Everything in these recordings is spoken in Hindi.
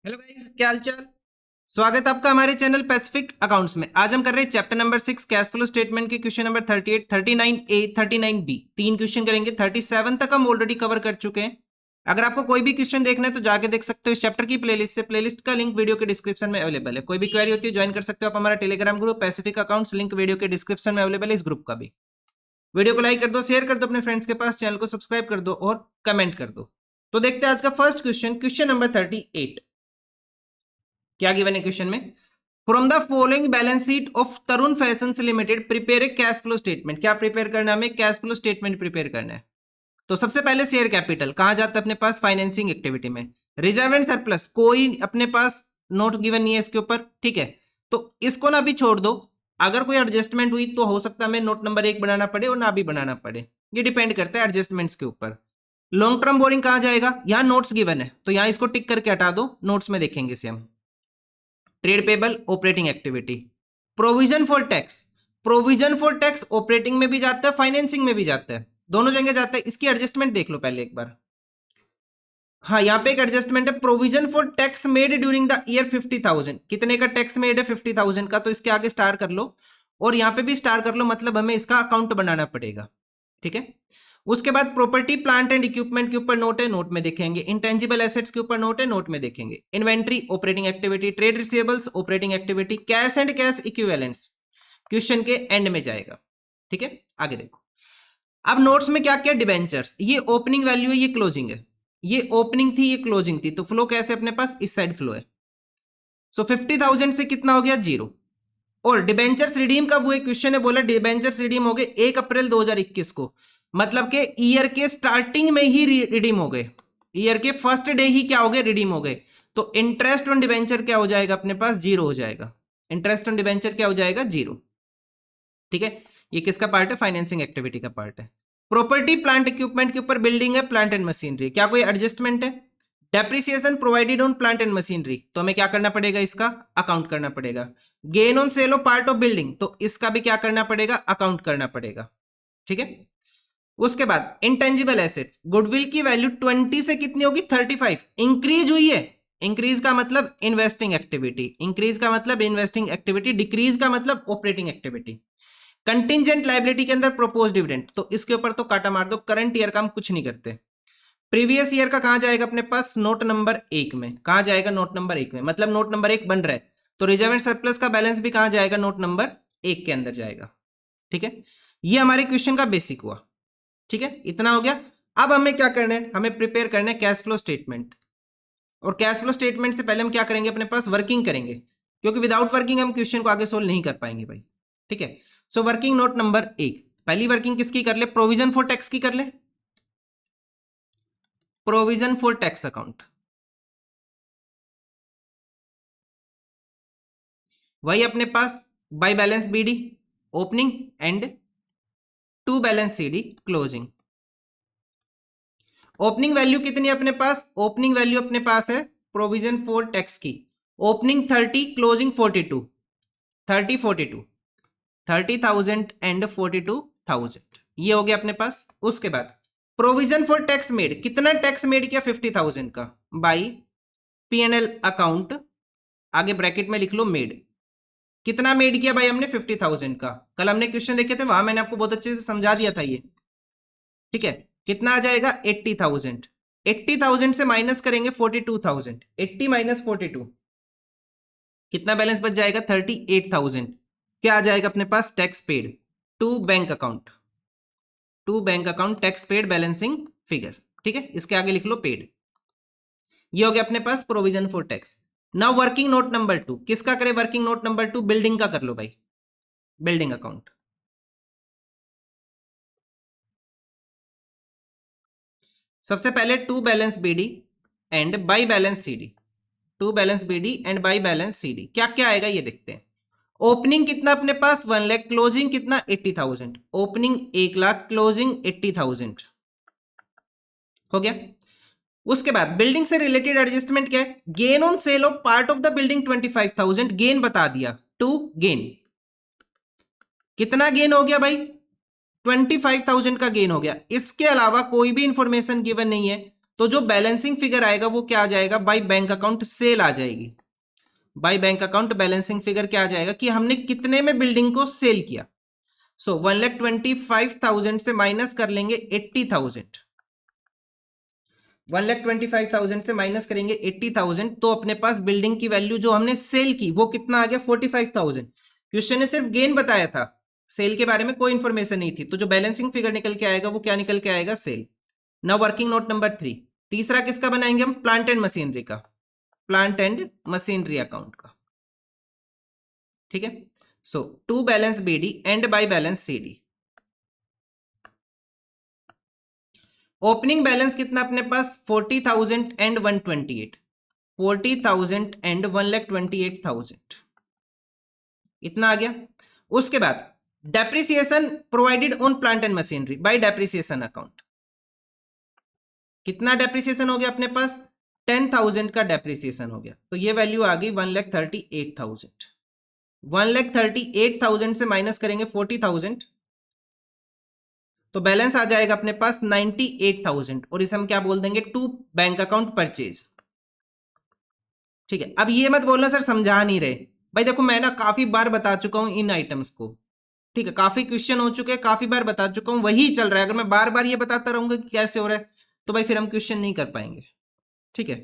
हेलो गाइस, क्या हालचाल। स्वागत है आपका हमारे चैनल पैसिफिक अकाउंट्स में। आज हम कर रहे हैं chapter number 6 cash flow statement के क्वेश्चन नंबर 38, 39A, 39B। तीन क्वेश्चन करेंगे। 37 तक हम ऑलरेडी कवर कर चुके हैं। अगर आपको कोई भी क्वेश्चन देखना है तो जाके देख सकते हो इस चैप्टर की प्लेलिस्ट से। प्लेलिस्ट का लिंक वीडियो के डिस्क्रिप्शन में अवेलेबल है। कोई भी क्वेरी होती है ज्वाइन कर सकते हो आप हमारा Telegram group Pacific accounts, link video के डिस्क्रिप्शन में अवेलेबल है इस ग्रुप का भी। वीडियो को लाइक कर दो, शेयर कर दो अपने फ्रेंड्स के पास, चैनल को सब्सक्राइब कर दो और कमेंट कर दो। तो देखते हैं आज का फर्स्ट क्वेश्चन, क्वेश्चन नंबर 38। क्या गिवन है क्वेश्चन में? From the following balance sheet of Tarun fashions limited prepare a cash flow statement. क्या प्रिपेयर करना है हमें? कैश फ्लो स्टेटमेंट प्रिपेयर करना है। तो सबसे पहले शेयर कैपिटल कहां जाता है अपने पास? फाइनेंसिंग एक्टिविटी में। रिजर्व एंड सरप्लस कोई अपने पास नोट गिवन नहीं है इसके ऊपर, ठीक है। तो इसको ना भी छोड़ दो। अगर कोई एडजस्टमेंट हुई तो हो सकता है हमें नोट नंबर 1 बनाना पड़े और ना भी बनाना पड़े, ये डिपेंड करता है एडजस्टमेंट्स के ऊपर। लॉन्ग टर्म बोरिंग कहां जाएगा? यहां नोट्स गिवन है तो यहां इसको टिक करके हटा दो, नोट्स में देखेंगे इसे हम। Trade payable operating activity. Provision for tax, provision for tax operating में भी जाता है फाइनेंसिंग में भी जाता है, दोनों जगह जाता है। इसकी एडजस्टमेंट देख लो पहले एक बार। हाँ, यहाँ पे एक एडजस्टमेंट है, provision for tax made during the year 50,000। कितने का टैक्स मेड है? 50,000 का। तो इसके आगे स्टार कर लो और यहाँ पे भी स्टार कर लो, मतलब हमें इसका अकाउंट बनाना पड़ेगा, ठीक है। उसके बाद प्रॉपर्टी प्लांट एंड इक्विपमेंट के ऊपर नोट है, नोट में देखेंगे। इंटेंजिबल एसेट्स के ऊपर नोट है, नोट में देखेंगे। Inventory operating activity, trade receivables operating activity, cash and cash equivalents question के एंड में जाएगा, ठीक है। आगे देखो, अब नोट्स में क्या क्या? डिबेंचर्स, ये ओपनिंग वैल्यू है, ये क्लोजिंग है। ये ओपनिंग थी, ये क्लोजिंग थी, तो फ्लो कैसे अपने पास? इस साइड फ्लो है। सो 50,000 से कितना हो गया? 0। और डिबेंचर्स रिडीम कब हुए? क्वेश्चन ने बोला डिबेंचर्स रिडीम हो गए 1 अप्रैल 2021 को, मतलब के ईयर के स्टार्टिंग में ही रिडीम हो गए। ईयर के फर्स्ट डे ही क्या हो गए? रिडीम हो गए। तो इंटरेस्ट ऑन डिबेंचर क्या हो जाएगा अपने पास? 0 हो जाएगा। इंटरेस्ट ऑन डिबेंचर क्या हो जाएगा? 0, ठीक है। ये किसका पार्ट है? फाइनेंसिंग एक्टिविटी का पार्ट है। प्रॉपर्टी प्लांट इक्विपमेंट के ऊपर बिल्डिंग है, प्लांट एंड मशीनरी, क्या कोई एडजस्टमेंट है? Depreciation provided on plant and machinery, तो हमें क्या करना पड़ेगा? इसका अकाउंट करना पड़ेगा। Gain on sale of part of building, तो इसका भी क्या करना पड़ेगा? अकाउंट करना पड़ेगा, ठीक है। उसके बाद इंटेंजिबल एसेट्स, गुडविल की वैल्यू 20 से कितनी होगी? 35 इंक्रीज हुई है। इंक्रीज का मतलब इन्वेस्टिंग एक्टिविटी, इंक्रीज का मतलब इन्वेस्टिंग एक्टिविटी, डिक्रीज का मतलब ऑपरेटिंग एक्टिविटी। कंटिजेंट लाइबिलिटी के अंदर प्रोपोज डिविडेंड, तो इसके ऊपर तो काटा मार दो, करंट ईयर का हम कुछ नहीं करते। प्रीवियस ईयर का कहां जाएगा अपने पास? नोट नंबर 1 में। कहां जाएगा? नोट नंबर 1 में, मतलब नोट नंबर 1 बन रहा है तो रिजर्व एंड सरप्लस का बैलेंस भी कहां जाएगा? नोट नंबर 1 के अंदर जाएगा, ठीक है। ये हमारे क्वेश्चन का बेसिक हुआ, ठीक है। इतना हो गया। अब हमें क्या करना है? हमें प्रिपेयर करना है कैश फ्लो स्टेटमेंट। और कैश फ्लो स्टेटमेंट से पहले हम क्या करेंगे? अपने पास वर्किंग करेंगे, क्योंकि विदाउट वर्किंग हम क्वेश्चन को आगे सोल्व नहीं कर पाएंगे भाई, ठीक है। सो वर्किंग नोट नंबर 1, पहली वर्किंग किसकी कर ले? प्रोविजन फॉर टैक्स की कर ले। प्रोविजन फॉर टैक्स अकाउंट, वही अपने पास by balance BD opening and to balance CD closing. Opening value कितनी है अपने पास? ओपनिंग वैल्यू अपने पास है प्रोविजन फॉर टैक्स की, ओपनिंग 30, क्लोजिंग 42, 30 42, 30,000 एंड 42,000, ये हो गया अपने पास। उसके बाद प्रोविजन फॉर टैक्स मेड, कितना टैक्स मेड किया? 50,000 का, बाई P&L अकाउंट, आगे ब्रैकेट में लिख लो मेड। कितना मेड किया भाई हमने? 50,000 का। कल हमने क्वेश्चन देखे थे, वहां मैंने आपको बहुत अच्छे से समझा दिया था ये, ठीक है। कितना आ जाएगा? 80,000। 80,000 से माइनस करेंगे 42,000, 80 माइनस 42, कितना बैलेंस बच जाएगा? 38,000। क्या आ जाएगा अपने पास? Tax paid to bank account, to bank account tax paid balancing figure, ठीक है। इसके आगे लिख लो पेड। ये हो गया अपने पास provision for tax. Now working note number 2, किसका करे? वर्किंग नोट नंबर 2 बिल्डिंग का कर लो भाई, बिल्डिंग अकाउंट। सबसे पहले to balance BD and by balance C D, to balance BD and by balance C D, क्या क्या आएगा ये देखते हैं। ओपनिंग कितना अपने पास? 1 लाख, क्लोजिंग कितना? 80,000, ओपनिंग 1 लाख, क्लोजिंग 80,000, हो गया। उसके बाद बिल्डिंग से रिलेटेड एडजस्टमेंट क्या है? Gain on sale of part of the building 25,000, gain बता दिया, टू गेन। कितना गेन हो गया भाई? 25,000 का गेन हो गया। इसके अलावा कोई भी इंफॉर्मेशन गिवन नहीं है तो जो बैलेंसिंग फिगर आएगा वो क्या आ जाएगा, बाई बैंक अकाउंट सेल आ जाएगी। By bank account balancing figure क्या आ जाएगा कि हमने कितने में बिल्डिंग को सेल किया। सो 1,25,000 से माइनस कर लेंगे 80,000, 1,25,000 से माइनस करेंगे 80,000, तो अपने पास बिल्डिंग की वैल्यू जो हमने सेल की वो कितना आ गया 45,000। क्वेश्चन ने सिर्फ गेन बताया था, सेल के बारे में कोई इंफॉर्मेशन नहीं थी, तो जो बैलेंसिंग फिगर निकल के आएगा वो क्या निकल के आएगा, sale. Now working note number 3, तीसरा किसका बनाएंगे हम, प्लांट एंड मशीनरी का, प्लांट एंड मशीनरी अकाउंट का, ठीक है। So to balance BD and by balance CD. Opening balance कितना अपने पास 40,000 एंड 128, 40,000 एंड 1,28,000, इतना आ गया। उसके बाद depreciation provided on plant and machinery bye depreciation account, कितना डेप्रिसिएशन हो गया अपने पास, 10,000 का डेप्रिसिएशन हो गया, तो ये वैल्यू आ गई 1,38,000। 1,38,000 से माइनस करेंगे 40,000, तो बैलेंस आ जाएगा अपने पास 98,000, और इसे हम क्या बोल देंगे, टू बैंक अकाउंट परचेज, ठीक है। अब ये मत बोलना सर समझा नहीं रहे, भाई देखो मैं ना काफी बार बता चुका हूं इन आइटम्स को, ठीक है, काफी क्वेश्चन हो चुके हैं, काफी बार बता चुका हूं, वही चल रहा है। अगर मैं बार बार ये बताता रहूंगा कि कैसे हो रहा है, तो भाई फिर हम क्वेश्चन नहीं कर पाएंगे, ठीक है।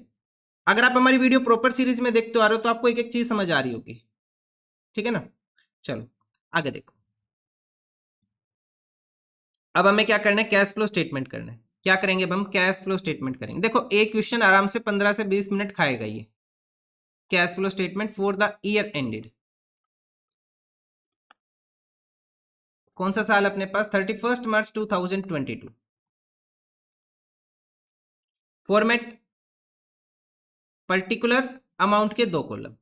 अगर आप हमारी वीडियो प्रॉपर सीरीज में देखते आ रहे हो तो आपको एक एक चीज समझ आ रही होगी, ठीक है ना। चलो आगे देखो, अब हमें क्या करना है, कैश फ्लो स्टेटमेंट करना है। क्या करेंगे अब हम, कैश फ्लो स्टेटमेंट करेंगे। देखो एक क्वेश्चन आराम से 15 से 20 मिनट खाएगा ये, cash flow statement for the year ended, कौन सा साल अपने पास, 31 मार्च 2022। फॉर्मेट पर्टिकुलर अमाउंट के 2 कॉलम,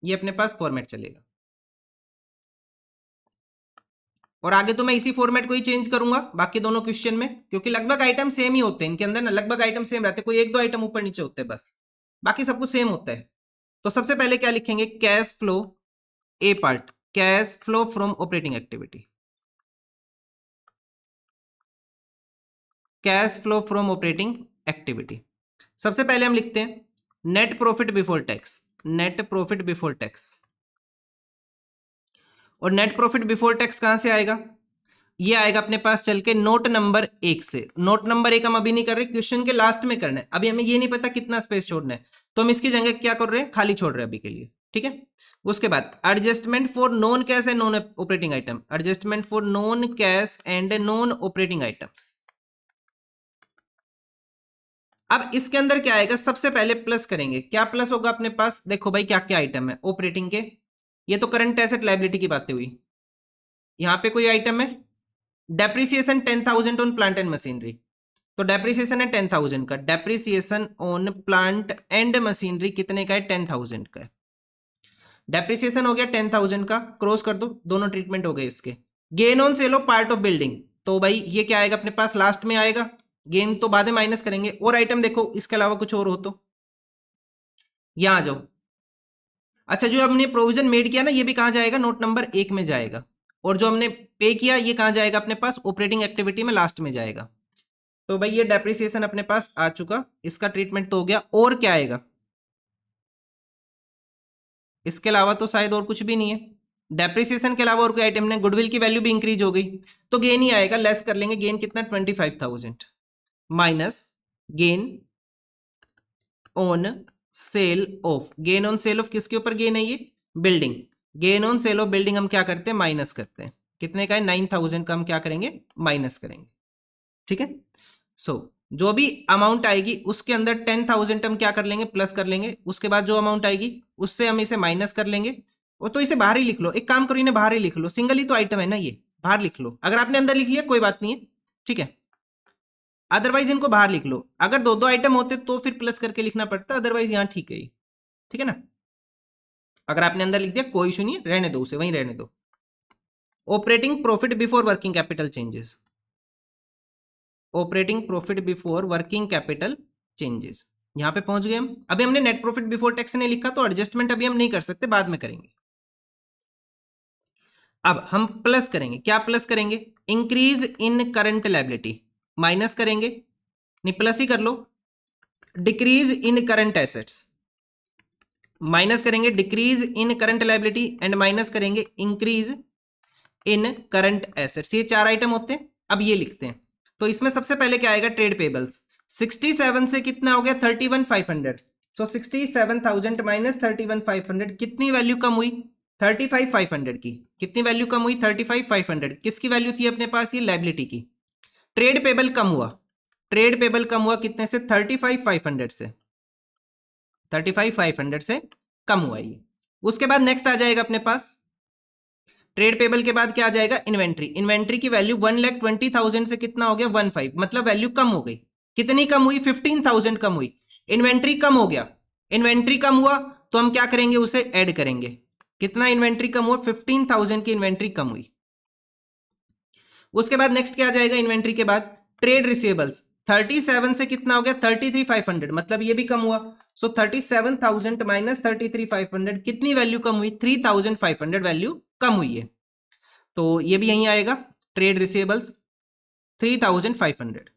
ये अपने पास फॉर्मेट चलेगा, और आगे तो मैं इसी फॉर्मेट को ही चेंज करूंगा बाकी दोनों क्वेश्चन में, क्योंकि लगभग आइटम सेम ही होते हैं इनके अंदर ना, लगभग आइटम सेम रहते हैं, कोई एक दो आइटम ऊपर नीचे होते हैं बस, बाकी सब कुछ सेम होता है। तो सबसे पहले क्या लिखेंगे, cash flow, A part, cash flow from operating activity, cash flow from operating activity. सबसे पहले हम लिखते हैं net profit before tax, net profit before tax, और नेट प्रॉफिट बिफोर टैक्स कहां से आएगा, ये आएगा अपने पास चल के नोट नंबर 1 से। नोट नंबर 1 हम अभी नहीं कर रहे, क्वेश्चन के लास्ट में करना है, अभी हमें ये नहीं पता कितना स्पेस छोड़ना है, तो हम इसकी जगह क्या कर रहे हैं, खाली छोड़ रहे हैं अभी के लिए, ठीक है। उसके बाद adjustment for non cash and non operating item, adjustment for non cash and non operating items. अब इसके अंदर क्या आएगा, सबसे पहले प्लस करेंगे, क्या प्लस होगा अपने पास, देखो भाई क्या क्या आइटम है ऑपरेटिंग के, ये तो करंट एसेट लायबिलिटी की बातें हुई, यहां पे कोई आइटम है, depreciation 10,000 on plant and machinery, तो डेप्रिसिएशन है 10,000 का, depreciation on plant and machinery कितने का है, 10,000 का है। डेप्रिसिएशन हो गया 10,000 का, क्रॉस कर दो, दोनों ट्रीटमेंट हो गए इसके। Gain on sale of part of building, तो भाई ये क्या आएगा अपने पास, लास्ट में आएगा, गेन तो बाद में माइनस करेंगे। और आइटम देखो इसके अलावा कुछ और हो तो यहां आ जाओ। अच्छा जो हमने प्रोविजन मेड किया ना, ये भी कहां जाएगा, नोट नंबर 1 में जाएगा, और जो हमने पे किया ये कहां जाएगा अपने पास, ऑपरेटिंग एक्टिविटी में लास्ट में जाएगा। तो भाई ये डेप्रिसिएशन अपने पास आ चुका, इसका ट्रीटमेंट तो हो गया। और क्या आएगा इसके अलावा, तो शायद और कुछ भी नहीं है, डेप्रिसिएशन के अलावा और कोई आइटम नहीं, गुडविल की वैल्यू भी इंक्रीज हो गई, तो गेन ही आएगा, लेस कर लेंगे, गेन कितना 25,000 minus gain on sale of, gain on sale of किसके ऊपर गेन है, ये building, gain on sale of building हम क्या करते हैं, माइनस करते हैं, कितने का है 9,000 का हम क्या करेंगे, माइनस करेंगे, ठीक है। सो जो भी अमाउंट आएगी उसके अंदर 10,000 हम क्या कर लेंगे, प्लस कर लेंगे, उसके बाद जो अमाउंट आएगी उससे हम इसे माइनस कर लेंगे, और तो इसे बाहर ही लिख लो, एक काम करो इन्हें बाहर ही लिख लो, सिंगल ही तो आइटम है ना, ये बाहर लिख लो, अगर आपने अंदर लिख लिया कोई बात नहीं है, ठीक है, अदरवाइज इनको बाहर लिख लो, अगर दो दो आइटम होते तो फिर प्लस करके लिखना पड़ता, अदरवाइज यहाँ ठीक है, ठीक है ना। अगर आपने अंदर लिख दिया कोई इशू नहीं, रहने दो उसे वहीं रहने दो। Operating profit before working capital changes, operating profit before working capital changes, यहां पे पहुंच गए हम। अभी हमने नेट प्रॉफिट बिफोर टैक्स नहीं लिखा, तो एडजस्टमेंट अभी हम नहीं कर सकते, बाद में करेंगे। अब हम प्लस करेंगे, क्या प्लस करेंगे, increase in current liability, minus करेंगे नहीं प्लस ही कर लो, decrease in current assets, minus करेंगे decrease in current liability and minus करेंगे इंक्रीज इन करंट एसेट्स। ये चार आइटम होते हैं। अब ये लिखते हैं, तो इसमें सबसे पहले क्या आएगा, ट्रेड पेबल्स। 67 से कितना हो गया, 31,500। सो 67,000 माइनस 31,500, कितनी वैल्यू कम हुई, 35,500 की। कितनी वैल्यू कम हुई, 35,500। किसकी वैल्यू थी अपने पास, ये लायबिलिटी की। ट्रेड पेबल कम हुआ, ट्रेड पेबल कम हुआ कितने से, 35,500 से, 35,500 से कम हुआ ये। उसके बाद नेक्स्ट आ जाएगा अपने पास ट्रेड पेबल के बाद क्या आ जाएगा, इन्वेंट्री। इन्वेंट्री की वैल्यू 1,20,000 से कितना हो गया, 15, मतलब वैल्यू कम हो गई। कितनी कम हुई, 15,000 कम हुई। इन्वेंट्री कम हो गया, इन्वेंट्री कम हुआ तो हम क्या करेंगे, उसे ऐड करेंगे। कितना इन्वेंट्री कम हुआ, 15,000 की इन्वेंट्री कम हुई। उसके बाद नेक्स्ट क्या आ जाएगा, इन्वेंट्री के बाद ट्रेड रिसीवेबल्स। 37 से कितना हो गया, 33,500, मतलब ये भी कम हुआ। सो 37,000 माइनस 33,500, कितनी वैल्यू कम हुई, 3,500 वैल्यू कम हुई है। तो ये भी यहीं आएगा, ट्रेड रिसीवेबल्स 3,500।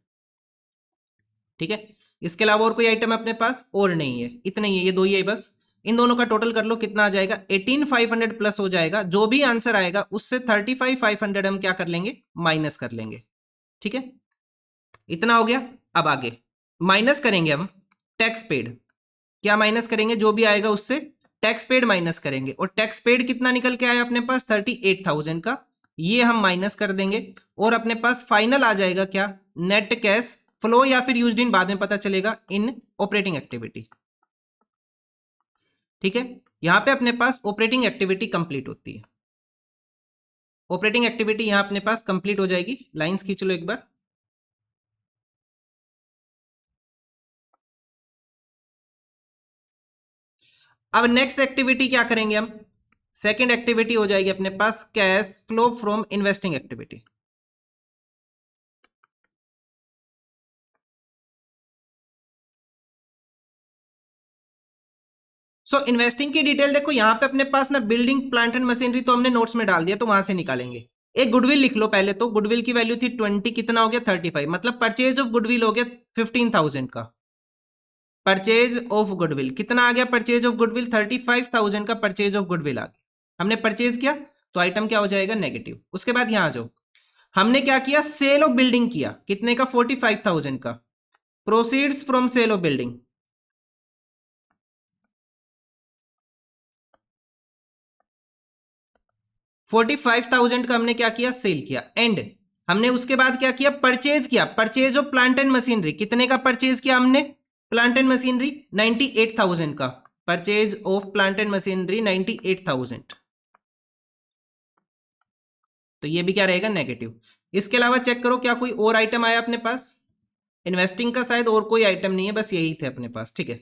ठीक है, इसके अलावा और कोई आइटम अपने पास और नहीं है, इतने ही है, ये दो ही है बस। इन दोनों का टोटल कर लो, कितना आ जाएगा, 18,500 प्लस हो जाएगा। जो भी आंसर आएगा उससे 35,500 हम क्या कर लेंगे, माइनस कर लेंगे। ठीक है, इतना हो गया। अब आगे माइनस करेंगे हम टैक्स पेड। क्या माइनस करेंगे, जो भी आएगा उससे टैक्स पेड माइनस करेंगे। और टैक्स पेड कितना निकल के आया अपने पास, 38,000 का, ये हम माइनस कर देंगे। और अपने पास फाइनल आ जाएगा क्या, नेट कैश फ्लो, या फिर यूज्ड इन बाद में पता चलेगा, इन ऑपरेटिंग एक्टिविटी। ठीक है, यहां पे अपने पास ऑपरेटिंग एक्टिविटी कंप्लीट होती है। ऑपरेटिंग एक्टिविटी यहां अपने पास कंप्लीट हो जाएगी। लाइंस खींच लो एक बार। अब नेक्स्ट एक्टिविटी क्या करेंगे हम, सेकंड एक्टिविटी हो जाएगी अपने पास cash flow from investing activity. So investing की डिटेल देखो, यहां पे अपने पास ना बिल्डिंग प्लांट एंड मशीनरी तो हमने नोट्स में डाल दिया, तो वहां से निकालेंगे। एक गुडविल लिख लो पहले, तो गुडविल की वैल्यू थी 20, कितना हो गया 35, मतलब परचेज ऑफ गुडविल हो गया 15,000 का। परचेज ऑफ गुडविल कितना आ गया, परचेज ऑफ गुडविल 35,000 का परचेज ऑफ गुडविल आ गया। हमने परचेज किया तो आइटम क्या हो जाएगा, नेगेटिव। उसके बाद यहां आ जाओ, हमने क्या किया, सेल ऑफ बिल्डिंग किया, कितने का, 45,000 का। Proceeds from sale of building, 45,000 का हमने क्या किया, सेल किया। एंड हमने उसके बाद क्या किया, परचेज किया, purchase of plant and machinery. कितने का परचेज किया हमने, प्लांट एंड मशीनरी 98,000 का। Purchase of plant and machinery 98,000, तो ये भी क्या रहेगा, नेगेटिव। इसके अलावा चेक करो क्या कोई और आइटम आया अपने पास, इन्वेस्टिंग का शायद और कोई आइटम नहीं है, बस यही थे अपने पास। ठीक है,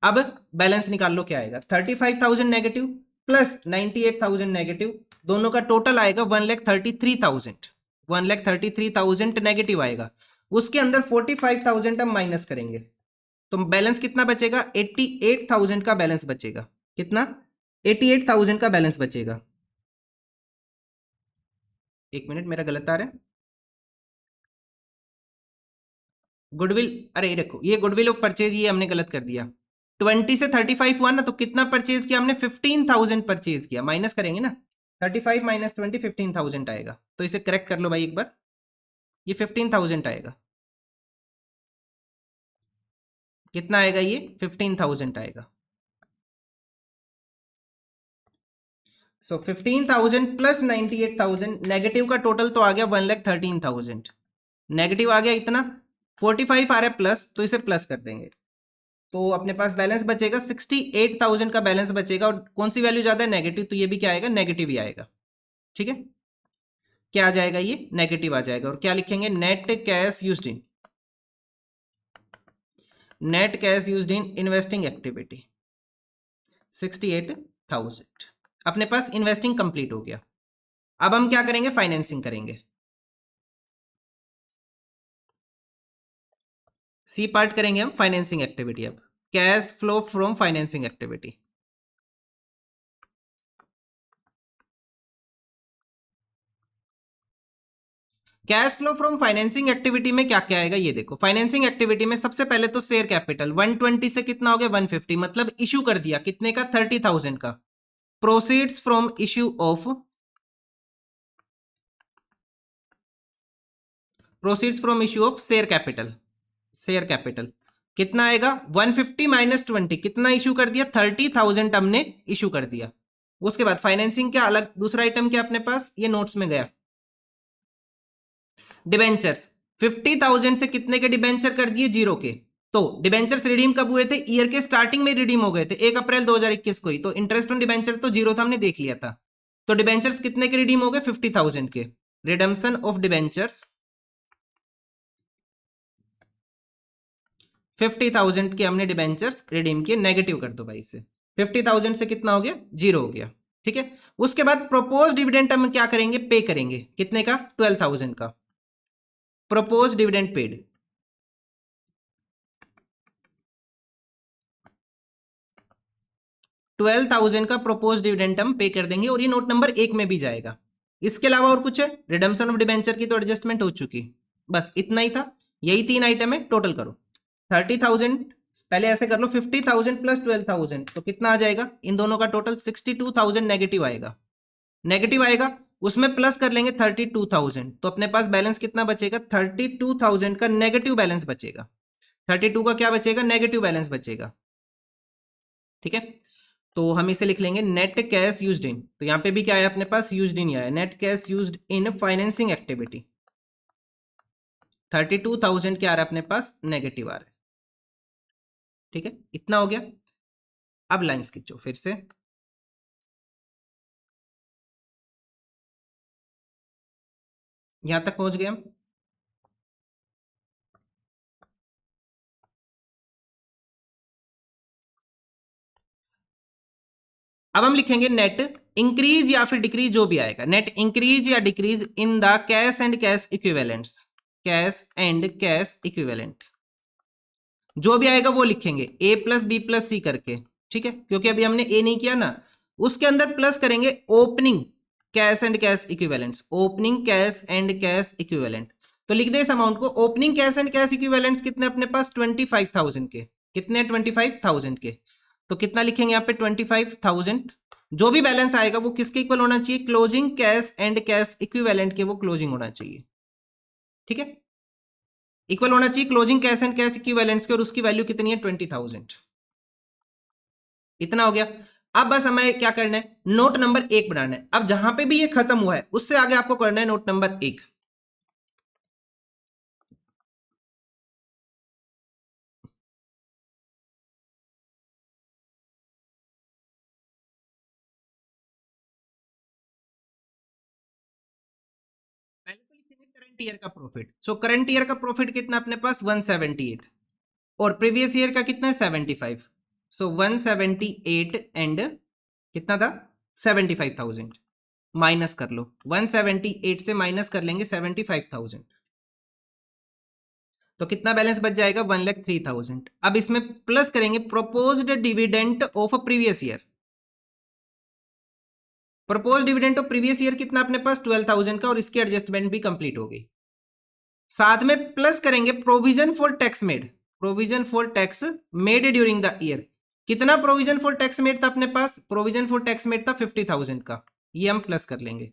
अब बैलेंस निकाल लो, क्या आएगा, 35,000 नेगेटिव प्लस 98,000 नेगेटिव, दोनों का टोटल आएगा 1,33,000। 1,33,000 नेगेटिव आएगा। उसके अंदर 45,000 हम माइनस करेंगे, तो बैलेंस कितना बचेगा, 88,000 का बैलेंस बचेगा। कितना, 88,000 का बैलेंस बचेगा। एक मिनट, मेरा गलत आ रहा है। गुडविल, अरे देखो ये गुडविल ऑफ परचेज, ये हमने गलत कर दिया। 20 से 35 हुआ ना, तो कितना परचेज किया हमने, 15,000 परचेज किया। माइनस करेंगे ना, 35 माइनस 20, 15,000 आएगा। तो इसे करेक्ट कर लो भाई एक बार, ये 15,000 आएगा। कितना आएगा ये, 15,000 आएगा। सो 15,000 प्लस 98,000, नेगेटिव का टोटल तो आ गया 1,13,000। नेगेटिव आ गया इतना, 45 आ रहा है प्लस, तो इसे प्लस कर देंगे। तो अपने पास बैलेंस बचेगा 68,000 का बैलेंस बचेगा। और कौन सी वैल्यू ज्यादा है, नेगेटिव, तो ये भी क्या आएगा, नेगेटिव ही आएगा। ठीक है, क्या आ जाएगा, ये नेगेटिव आ जाएगा। और क्या लिखेंगे, net cash used in, net cash used in investing activity 68,000। अपने पास इन्वेस्टिंग कंप्लीट हो गया। अब हम क्या करेंगे, फाइनेंसिंग करेंगे। सी पार्ट करेंगे हम, फाइनेंसिंग एक्टिविटी। अब cash flow from financing activity. Cash flow from financing activity में क्या क्या आएगा ये देखो। फाइनेंसिंग एक्टिविटी में सबसे पहले तो शेयर कैपिटल 120 से कितना हो गया 150, मतलब इशू कर दिया कितने का 30,000 का। Proceeds from issue of share capital. Share capital कितना आएगा 150 माइनस 20, कितना इशू कर दिया 30,000 हमने इशू कर दिया। उसके बाद फाइनेंसिंग क्या अलग दूसरा आइटम क्या अपने पास ये नोट्स में गया, डिबेंचर्स 50,000 से कितने के डिबेंचर कर दिए 0 के। तो डिबेंचर्स रिडीम कब हुए थे ईयर के स्टार्टिंग में रिडीम हो गए थे 1 अप्रैल 2021 को ही। तो इंटरेस्ट ऑन डिबेंचर तो 0 था हमने देख लिया था। तो डिबेंचर्स कितने के रिडीम हो गए 50,000 के। रिडम्पशन ऑफ डिबेंचर्स 50,000 के हमने डिबेंचर्स रिडीम किए, नेगेटिव कर दो भाई से। 50,000 से कितना हो गया 0 हो गया। ठीक है, उसके बाद प्रोपोज डिविडेंड हम क्या करेंगे पे करेंगे कितने का 12,000 का। प्रोपोज डिविडेंड पेड 12,000 का प्रोपोज डिविडेंड हम पे कर देंगे और ये नोट नंबर 1 में भी जाएगा। इसके अलावा और कुछ है रिडम्पशन ऑफ डिबेंचर की तो एडजस्टमेंट हो चुकी, बस इतना ही था। यही 3 आइटम है टोटल करो 30,000। पहले ऐसे कर लो 50,000 प्लस 12,000 तो कितना आ जाएगा इन दोनों का टोटल 62,000 नेगेटिव आएगा। नेगेटिव आएगा उसमें प्लस कर लेंगे 32,000 तो अपने पास बैलेंस कितना बचेगा 32,000 का नेगेटिव बैलेंस बचेगा। 32 का क्या बचेगा नेगेटिव बैलेंस बचेगा। ठीक है, तो हम इसे लिख लेंगे नेट कैश यूज्ड इन। तो यहां पे भी क्या है अपने पास यूज्ड इन आया, नेट कैश यूज्ड इन फाइनेंसिंग एक्टिविटी 32,000 क्या आ रहा है अपने पास नेगेटिव आ रहा है। ठीक है, इतना हो गया। अब लाइंस खींचो फिर से, यहां तक पहुंच गए हम। अब हम लिखेंगे नेट इंक्रीज या फिर डिक्रीज जो भी आएगा, नेट इंक्रीज या decrease in the cash and cash equivalents. Cash and cash equivalent जो भी आएगा वो लिखेंगे ए प्लस बी प्लस सी करके। ठीक है, क्योंकि अभी हमने ए नहीं किया ना, उसके अंदर प्लस करेंगे opening cash and cash equivalents. Opening cash and cash equivalent तो लिख दे इस अमाउंट को। Opening cash and cash equivalents कितने अपने पास 25,000 के। कितने 25,000 के, तो कितना लिखेंगे यहाँ पे 25,000। जो भी बैलेंस आएगा वो किसके इक्वल होना चाहिए closing cash and cash equivalent के, वो क्लोजिंग होना चाहिए। ठीक है, इक्वल होना चाहिए closing cash and cash equivalents के, और उसकी वैल्यू कितनी है 20,000। इतना हो गया। अब बस हमें क्या करना है नोट नंबर 1 बनाना है। अब जहां पे भी ये खत्म हुआ है उससे आगे आपको करना है नोट नंबर 1। पहले तो लिखेंगे करंट ईयर का प्रॉफिट। सो करंट ईयर का प्रॉफिट कितना अपने पास 178 और प्रीवियस ईयर का कितना है 75। सो 178 एंड कितना था 75,000 माइनस कर लो। 178 से माइनस कर लेंगे 75,000 तो कितना बैलेंस बच जाएगा 1,03,000। अब इसमें प्लस करेंगे proposed dividend of previous year. Propose dividend of previous year कितना अपने पास 12,000 का, और इसकी एडजस्टमेंट भी कंप्लीट हो गई। साथ में प्लस करेंगे provision for tax made. Provision for tax made during the year. कितना प्रोविजन फॉर टैक्स मेड था अपने पास, प्रोविजन फॉर टैक्स मेड था 50,000 का, ये हम प्लस कर लेंगे।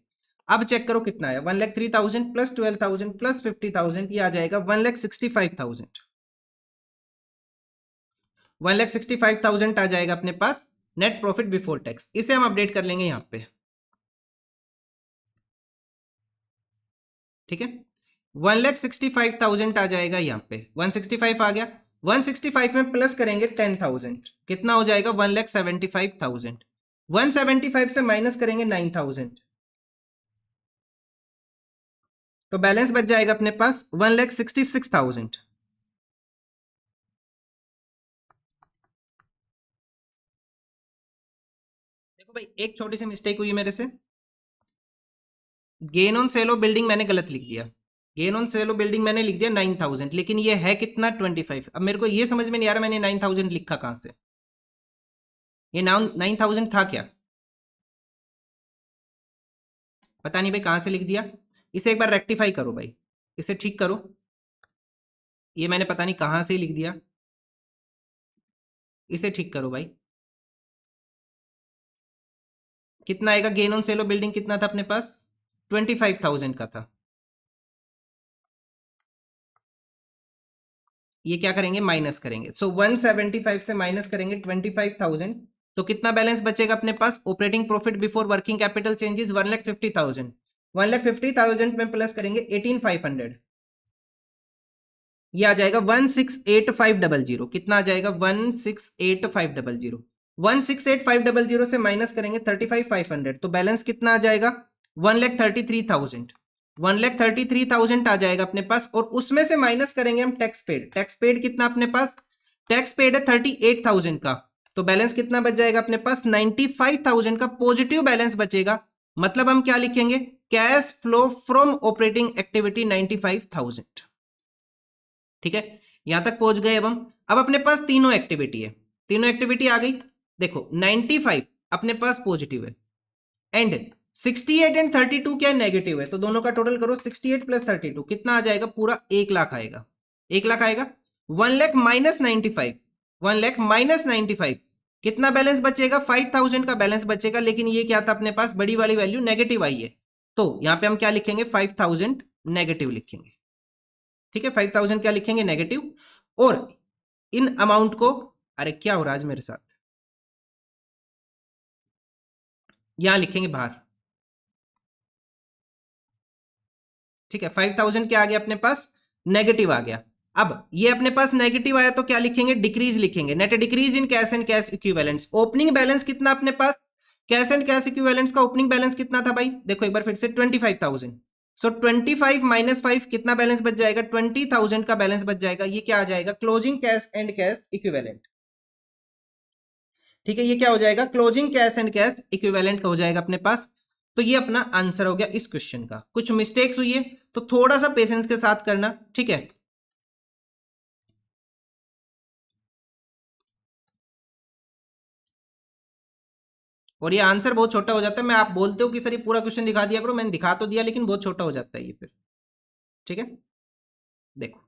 अब चेक करो कितना है 1,03,000 प्लस 12,000 प्लस 50,000, ये आ जाएगा 1,65,000। 1,65,000 आ जाएगा अपने पास नेट प्रॉफिट बिफोर टैक्स। इसे हम अपडेट कर लेंगे यहां पे। ठीक है, 1,65,000 आ जाएगा यहाँ पे। 165 आ गया, 165 में प्लस करेंगे 10,000, कितना हो जाएगा 1,75,000। 175 से माइनस करेंगे 9,000 तो बैलेंस बच जाएगा अपने पास 1,66,000। देखो भाई एक छोटी सी मिस्टेक हुई मेरे से, gain on sale of building मैंने गलत लिख दिया। Gain on sale of building मैंने लिख दिया 9,000, लेकिन ये है कितना 25। अब मेरे को ये समझ में नहीं आ रहा मैंने 9,000 लिखा कहां से, ये 9,000 था क्या, पता नहीं भाई कहां से लिख दिया। इसे एक बार रेक्टिफाई करो भाई। इसे ठीक करो, ये मैंने पता नहीं कहां से लिख दिया, इसे ठीक करो भाई। कितना आएगा gain on sale of building, कितना था अपने पास, 25,000 का था। ये क्या करेंगे, माइनस करेंगे। सो 175 से माइनस करेंगे 25,000, तो कितना बैलेंस बचेगा अपने पास, operating profit before working capital changes 1,50,000। 1,50,000 में प्लस करेंगे 18,500, ये आ जाएगा 168,500। कितना आ जाएगा, 168,500। 168,500 से माइनस करेंगे 35,500, तो बैलेंस कितना आ जाएगा, 1,33,000। 1,33,000 आ जाएगा अपने पास, और उसमें से माइनस करेंगे हम टैक्स पेड। टैक्स पेड कितना अपने पास, टैक्स पेड है 38,000 का, तो बैलेंस कितना बच जाएगा अपने पास, 95,000 का पॉजिटिव बैलेंस बचेगा। मतलब हम क्या लिखेंगे, cash flow from operating activity 95,000। ठीक है, यहां तक पहुंच गए। अब अपने पास तीनों एक्टिविटी है, तीनों एक्टिविटी आ गई। देखो 95 अपने पास पॉजिटिव है, एंड 68 एंड 32 क्या नेगेटिव है, तो दोनों का टोटल करो, 68 प्लस 32 कितना आ जाएगा, पूरा 1,00,000 आएगा। 1,00,000 आएगा। 1,00,000 माइनस 95, 1,00,000 माइनस 95, कितना बैलेंस बचेगा, 5,000 का बैलेंस बचेगा। लेकिन ये क्या था अपने पास, बड़ी वाली वैल्यू नेगेटिव आई है, तो यहां पे हम क्या लिखेंगे, 5,000 नेगेटिव लिखेंगे। ठीक है, 5,000 क्या लिखेंगे, नेगेटिव। और इन अमाउंट को, अरे क्या हो रहा है आज मेरे साथ, यहां लिखेंगे बाहर। ठीक है, 5,000 क्या आ गया अपने पास, नेगेटिव आ गया। अब ये अपने पास नेगेटिव आया तो क्या लिखेंगे, डिक्रीज लिखेंगे, net decrease in cash and cash equivalents. Opening balance कितना अपने पास, कैश एंड कैश इक्विवेलेंट्स का ओपनिंग बैलेंस कितना था भाई, देखो एक बार फिर से 25,000। सो 25 माइनस 5 कितना बैलेंस बच जाएगा, 20,000 का बैलेंस बच जाएगा। ये क्या आ जाएगा, closing cash and cash equivalent. ठीक है, ये क्या हो जाएगा, closing cash and cash equivalent का हो जाएगा अपने पास। तो ये अपना आंसर हो गया इस क्वेश्चन का। कुछ मिस्टेक्स हुई है तो थोड़ा सा पेशेंस के साथ करना, ठीक है। और ये आंसर बहुत छोटा हो जाता है, मैं आप बोलते हो कि सर ये पूरा क्वेश्चन दिखा दिया करो, मैंने दिखा तो दिया लेकिन बहुत छोटा हो जाता है ये फिर। ठीक है, देखो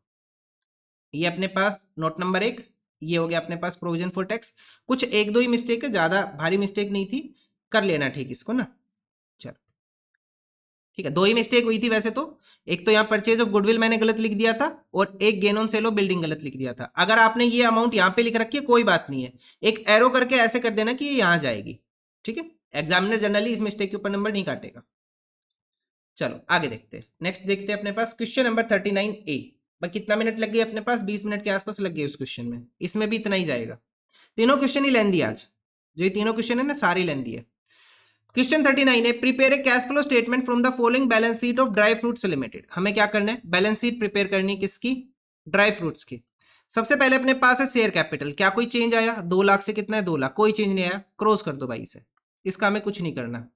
ये अपने पास नोट नंबर 1, ये हो गया अपने पास प्रोविजन फॉर टैक्स। कुछ एक दो ही मिस्टेक है, ज्यादा भारी मिस्टेक नहीं थी, कर लेना ठीक इसको ना। चलो ठीक है, दो ही मिस्टेक हुई थी वैसे तो। एक तो यहाँ परचेज ऑफ गुडविल मैंने गलत लिख दिया था, और एक gain on sale of building गलत लिख दिया था। अगर आपने ये अमाउंट यहाँ पे लिख रखी है कोई बात नहीं है, एक एरो करके ऐसे कर देना कि ये यहाँ जाएगी। ठीक है, एग्जामिनर जनरली इस मिस्टेक के ऊपर नंबर नहीं काटेगा। चलो आगे देखते हैं, नेक्स्ट देखते हैं अपने पास क्वेश्चन नंबर 39A। भाई कितना मिनट लग गए अपने पास, 20 मिनट के आसपास लग गए उस क्वेश्चन में, इसमें भी इतना ही जाएगा। तीनों क्वेश्चन ही लेंदी आज, जो ये तीनों क्वेश्चन है ना सारी लेंदी है। क्वेश्चन 39 है, prepare a cash flow statement from the following balance sheet of dry fruits limited. हमें क्या करना है, बैलेंस शीट प्रिपेयर करनी है, किसकी, ड्राई फ्रूट्स की। सबसे पहले अपने पास है शेयर कैपिटल, क्या कोई चेंज आया, 2,00,000 से कितना है, 2,00,000, कोई चेंज नहीं आया, क्रॉस कर दो भाई इसे, इसका हमें कुछ नहीं करना।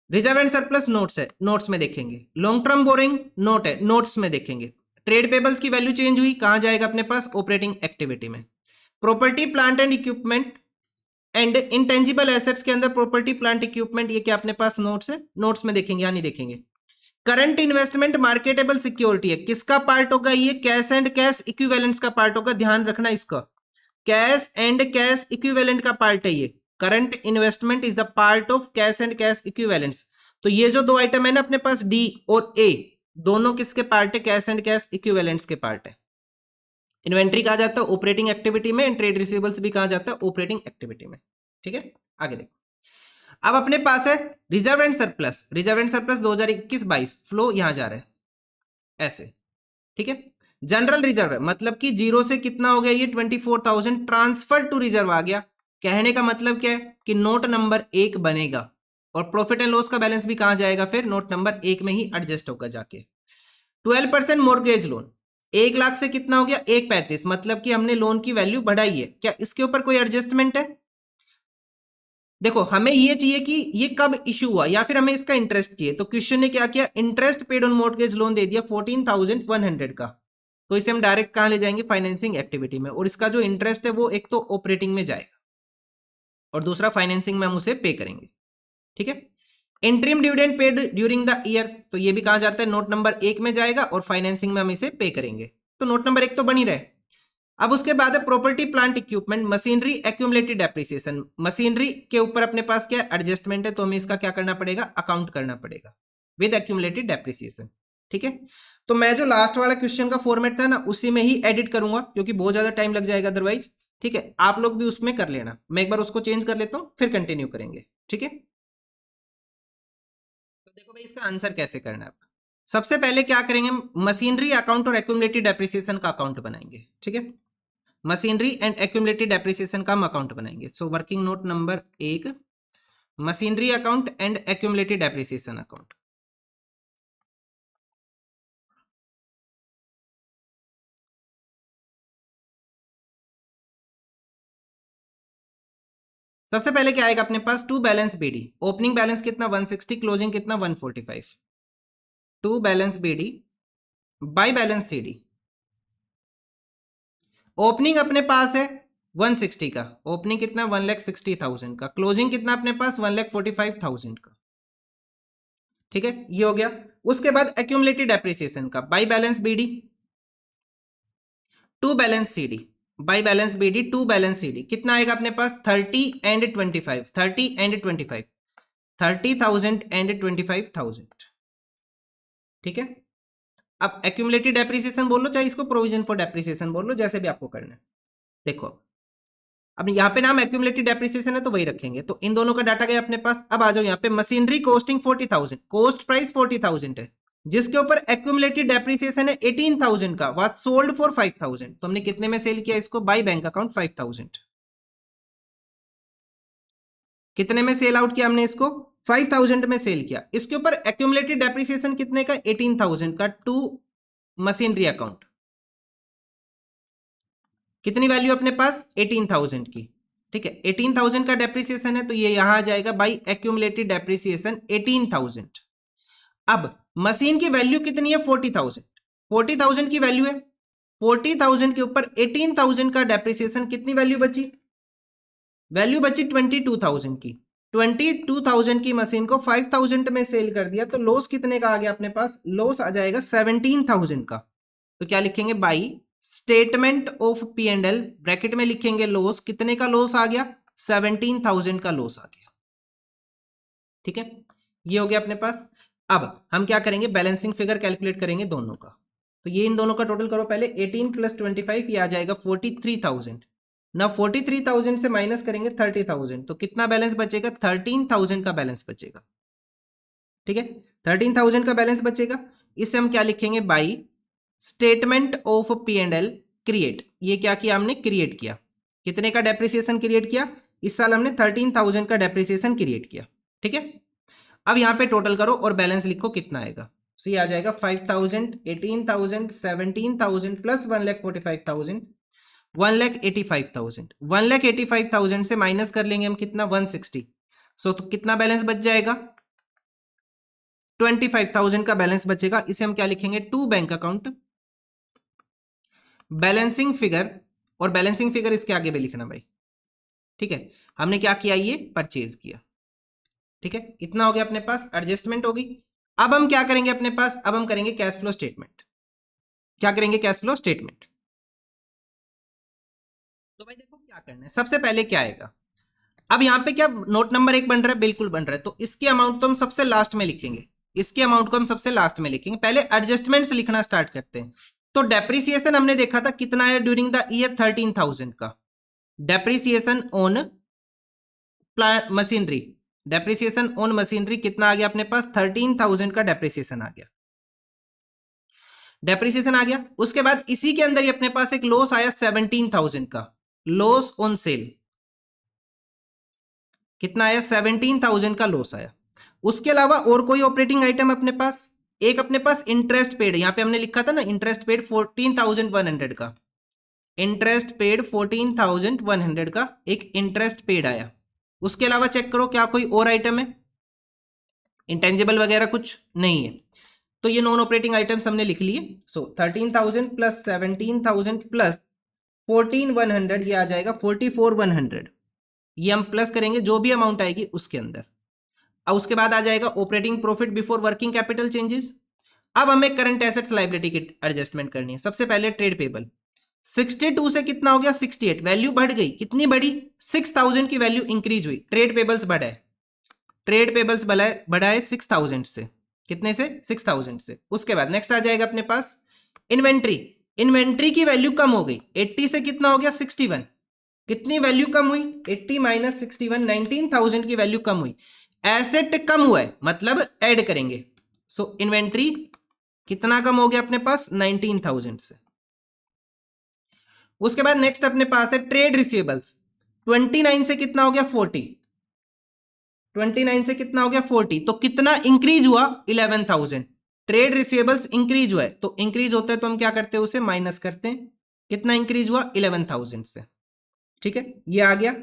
रिजर्व एंड सरप्लस नोट्स है, नोट्स में देखेंगे। लॉन्ग टर्म बोरिंग नोट है, नोट्स में देखेंगे। ट्रेड पेबल्स की वैल्यू चेंज हुई, कहां जाएगा अपने पास, ऑपरेटिंग एक्टिविटी में। Property plant and equipment and intangible assets के अंदर प्रॉपर्टी प्लांट इक्विपमेंट, ये क्या अपने पास नोट्स है, नोट्स में देखेंगे, या नहीं देखेंगे। करंट इन्वेस्टमेंट मार्केटेबल सिक्योरिटी है, किसका पार्ट होगा, ये कैश एंड कैश इक्विवेलेंट्स का पार्ट होगा, ध्यान रखना इसका। कैश एंड कैश इक्विवेलेंट का पार्ट है ये, current investment is the part of cash and cash equivalents. तो ये जो दो आइटम है ना अपने पास, डी और ए, दोनों किसके पार्ट है, कैश एंड कैश इक्विवेलेंट्स के पार्ट है। इन्वेंट्री कहा जाता है ऑपरेटिंग एक्टिविटी में, ट्रेड रिसीवेबल्स भी कहा जाता है ऑपरेटिंग एक्टिविटी में। ठीक है, आगे देखो। अब अपने पास है reserve and surplus, reserve and surplus 2021-22 flow यहां जा रहा है ऐसे। ठीक है, जनरल रिजर्व है, मतलब कि जीरो से कितना हो गया, ये 24,000 ट्रांसफर टू रिजर्व आ गया। कहने का मतलब क्या है कि नोट नंबर 1 बनेगा, और प्रॉफिट एंड लॉस का बैलेंस भी कहां जाएगा, फिर नोट नंबर 1 में ही एडजस्ट होगा जाके। 12% मोर्गेज लोन, 1,00,000 से कितना हो गया, 1,35, मतलब कि हमने लोन की वैल्यू बढ़ाई है। क्या इसके ऊपर कोई एडजस्टमेंट है, देखो हमें ये चाहिए कि ये कब इशू हुआ, या फिर हमें इसका इंटरेस्ट चाहिए। तो क्वेश्चन ने क्या किया, interest paid on mortgage loan दे दिया 14,100 का, तो इसे हम डायरेक्ट कहां ले जाएंगे, फाइनेंसिंग एक्टिविटी में। और इसका जो इंटरेस्ट है वो एक तो ऑपरेटिंग में जाएगा, और दूसरा फाइनेंसिंग में हम उसे पे करेंगे। ठीक है, interim dividend paid during the year, तो ये भी कहा जाता है नोट नंबर 1 में जाएगा और फाइनेंसिंग में हम इसे पे करेंगे, तो नोट नंबर 1 तो बनी रहे। अब उसके बाद है property plant equipment machinery accumulated depreciation, machinery के ऊपर अपने पास क्या एडजस्टमेंट है, तो हमें इसका क्या करना पड़ेगा, अकाउंट करना पड़ेगा विद एक्यूमुलेटेड डेप्रिसिएशन। ठीक है, तो मैं जो लास्ट वाला क्वेश्चन का फॉर्मेट था ना उसी में ही एडिट करूंगा क्योंकि बहुत ज्यादा टाइम लग जाएगा अदरवाइज। ठीक है, आप लोग भी उसमें कर लेना, मैं एक बार उसको चेंज कर लेता हूं फिर कंटिन्यू करेंगे। ठीक है, तो देखो भाई इसका आंसर कैसे करना है। सबसे पहले क्या करेंगे, मशीनरी अकाउंट और एक्यूमुलेटेड डेप्रिसिएशन का अकाउंट बनाएंगे। ठीक है, मशीनरी एंड एक्यूमुलेटेड डेप्रिसिएशन का हम अकाउंट बनाएंगे। So working note number 1, machinery account and accumulated depreciation account. सबसे पहले क्या आएगा अपने पास, to balance BD, opening balance कितना 160, क्लोजिंग कितना 145, to balance BD by balance CD. Opening अपने पास है 160 का, ओपनिंग कितना 1,60,000 का, क्लोजिंग कितना अपने पास 1,45,000 का। ठीक है, ये हो गया। उसके बाद एक्यूमुलेटेड डेप्रिसिएशन का by balance B D to balance C D, by balance B D to balance C D कितना आएगा अपने पास 30 एंड 25, 30 एंड 25, 30,000 एंड 25,000। ठीक है, अब एक्यूमुलेटेड डेप्रिसिएशन बोल लो चाहे इसको प्रोविजन फॉर डेप्रिसिएशन बोल लो, जैसे भी आपको करना है। देखो अब यहाँ पे नाम एक्यूमुलेटेड डेप्रिसिएशन है तो वही रखेंगे, तो इन दोनों का डाटा गया अपने पास। अब आ जाओ यहाँ पे मशीनरी कॉस्टिंग 40,000, कोस्ट प्राइस 40,000 है, जिसके ऊपर एक्यूमुलेटेड डेप्रिसिएशन है 18,000 का, वाज सोल्ड फॉर 5,000, तो हमने कितने में सेल किया इसको, बाय बैंक अकाउंट 5,000। कितने में सेल आउट किया हमने इसको, 5,000 में सेल किया। इसके ऊपर एक्यूमुलेटेड डेप्रिसिएशन कितने का, 18,000 का, टू मशीनरी अकाउंट। कितनी वैल्यू अपने पास 18,000 की। ठीक है, 18,000 का डेप्रिसिएशन है तो ये यहां आ जाएगा बाई एक्यूमुलेटेड डेप्रिसिएशन 18,000। अब मशीन की वैल्यू कितनी है 40,000, 40,000 की वैल्यू है, 40,000 के ऊपर 18,000 का डेप्रिसिएशन, कितनी वैल्यू बची, वैल्यू बची 22,000 की। 22,000 की मशीन को 5,000 में सेल कर दिया तो लॉस कितने का आ गया अपने पास, लॉस आ जाएगा 17,000 का। तो क्या लिखेंगे, by statement of P and L bracket में लिखेंगे लॉस, कितने का लॉस आ गया, 17,000 का लॉस आ गया। ठीक है, ये हो गया अपने पास। अब हम क्या करेंगे, बैलेंसिंग फिगर कैलकुलेट करेंगे दोनों का। तो ये इन दोनों का टोटल करो पहले, 18 प्लस 25 ये आ जाएगा 43,000 ना, 43,000 से माइनस करेंगे 30,000 तो कितना बैलेंस बचेगा, 13,000 का बैलेंस बचेगा। ठीक है, 13,000 का बैलेंस बचेगा। इसे हम क्या लिखेंगे, by statement of P and L create, ये क्या किया हमने, क्रिएट किया। कितने का डेप्रिसिएशन क्रिएट किया, इस साल हमने 13,000 का डेप्रिसिएशन क्रिएट किया। ठीक है, अब यहां पे टोटल करो और बैलेंस लिखो कितना आएगा। सो ये आ जाएगा 5,000, 18,000, 17,000 प्लस 1,45,000, 1,85,000, 1,85,000 से माइनस कर लेंगे हम कितना 160। सो तो कितना बैलेंस बच जाएगा, 25,000 का बैलेंस बचेगा। इसे हम क्या लिखेंगे, to bank account balancing figure, और बैलेंसिंग फिगर इसके आगे भी लिखना भाई। ठीक है, हमने क्या किया, ये परचेज किया। ठीक है, इतना हो गया अपने पास, एडजस्टमेंट होगी। अब हम क्या करेंगे अपने पास, अब हम करेंगे कैश फ्लो स्टेटमेंट। क्या करेंगे, कैश फ्लो स्टेटमेंट। तो भाई देखो क्या करना है, सबसे पहले क्या आएगा, अब यहां पे क्या नोट नंबर 1 बन रहा है, बिल्कुल बन रहा है, तो इसकी अमाउंट तो हम सबसे लास्ट में लिखेंगे, इसके अमाउंट को हम सबसे लास्ट में लिखेंगे। पहले एडजस्टमेंट्स लिखना स्टार्ट करते हैं। तो डेप्रिसिएशन हमने देखा था कितना है ड्यूरिंग द ईयर, 13,000 का। Depreciation on machinery, depreciation on machinery कितना आ गया अपने पास, 13,000 का डेप्रिसिएशन आ गया, डेप्रिसिएशन आ गया। उसके बाद इसी के अंदर ही अपने पास एक लॉस आया 17,000 का, लॉस ऑन सेल कितना आया, 17,000 का लॉस आया। उसके अलावा और कोई ऑपरेटिंग आइटम अपने पास, एक अपने पास इंटरेस्ट पेड, यहां पे हमने लिखा था ना इंटरेस्ट पेड 14,100 का, इंटरेस्ट पेड 14,100 का एक इंटरेस्ट पेड आया। उसके अलावा चेक करो क्या कोई और आइटम है, इंटेंजिबल वगैरह कुछ नहीं है, तो ये नॉन ऑपरेटिंग आइटम्स हमने लिख लिए। सो 13,000 प्लस 17,000 प्लस 14,100 ये आ जाएगा 44,100, ये हम प्लस करेंगे जो भी अमाउंट आएगी उसके अंदर। और उसके बाद आ जाएगा operating profit before working capital changes. अब हमें करंट एसेट्स लायबिलिटी की एडजस्टमेंट करनी है। सबसे पहले ट्रेड पेबल 62 से कितना हो गया 68, वैल्यू बढ़ गई, कितनी बढ़ी 6000 की वैल्यू इंक्रीज हुई, ट्रेड पेबल्स बढ़ाए, ट्रेड पेबल्स बढ़ाए 6000 से, कितने से 6000 से। उसके बाद नेक्स्ट आ जाएगा अपने पास इन्वेंट्री, इन्वेंट्री की वैल्यू कम हो गई 80 से कितना हो गया 61, कितनी वैल्यू कम हुई 80 माइनस 61, 19000 की वैल्यू कम हुई, एसेट कम हुआ है मतलब ऐड करेंगे। सो इन्वेंट्री कितना कम हो गया अपने पास 19000 से। उसके बाद नेक्स्ट अपने पास है ट्रेड रिसीवेबल्स 29 से कितना हो गया 40, 29 से कितना हो गया 40, तो कितना इंक्रीज हुआ 11000, ट्रेड रिसीवेबल्स इंक्रीज हुआ है, तो इंक्रीज होता है तो हम क्या करते हैं उसे माइनस करते हैं, कितना इंक्रीज हुआ 11000 से, ठीक है ये आ गया।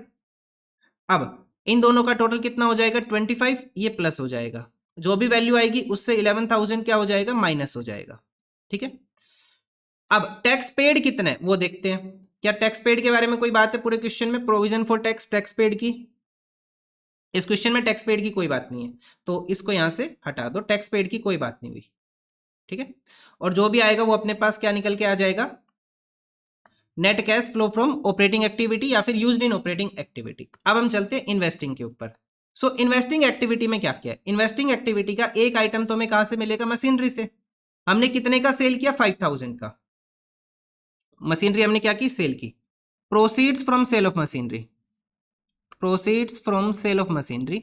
अब इन दोनों का टोटल कितना हो जाएगा 25, ये प्लस हो जाएगा, जो भी वैल्यू आएगी उससे 11000 क्या हो जाएगा माइनस हो जाएगा, ठीक है। अब टैक्स पेड कितना है वो देखते हैं, क्या टैक्स पेड के बारे में कोई बात है पूरे क्वेश्चन में, provision for tax, tax paid की, इस क्वेश्चन में टैक्स पेड की कोई बात नहीं है, तो इसको यहां से हटा दो, टैक्स पेड की कोई बात नहीं हुई, ठीक है। और जो भी आएगा वो अपने पास क्या निकल के आ जाएगा, net cash flow from operating activity या फिर यूज्ड इन ऑपरेटिंग एक्टिविटी। अब हम चलते हैं इन्वेस्टिंग के ऊपर। सो इन्वेस्टिंग एक्टिविटी में क्या क्या है, इन्वेस्टिंग एक्टिविटी का एक आइटम तो हमें कहां से मिलेगा, मशीनरी से। हमने कितने का सेल किया 5000 का मशीनरी, हमने क्या की सेल की। Proceeds from sale of machinery, proceeds from sale of machinery,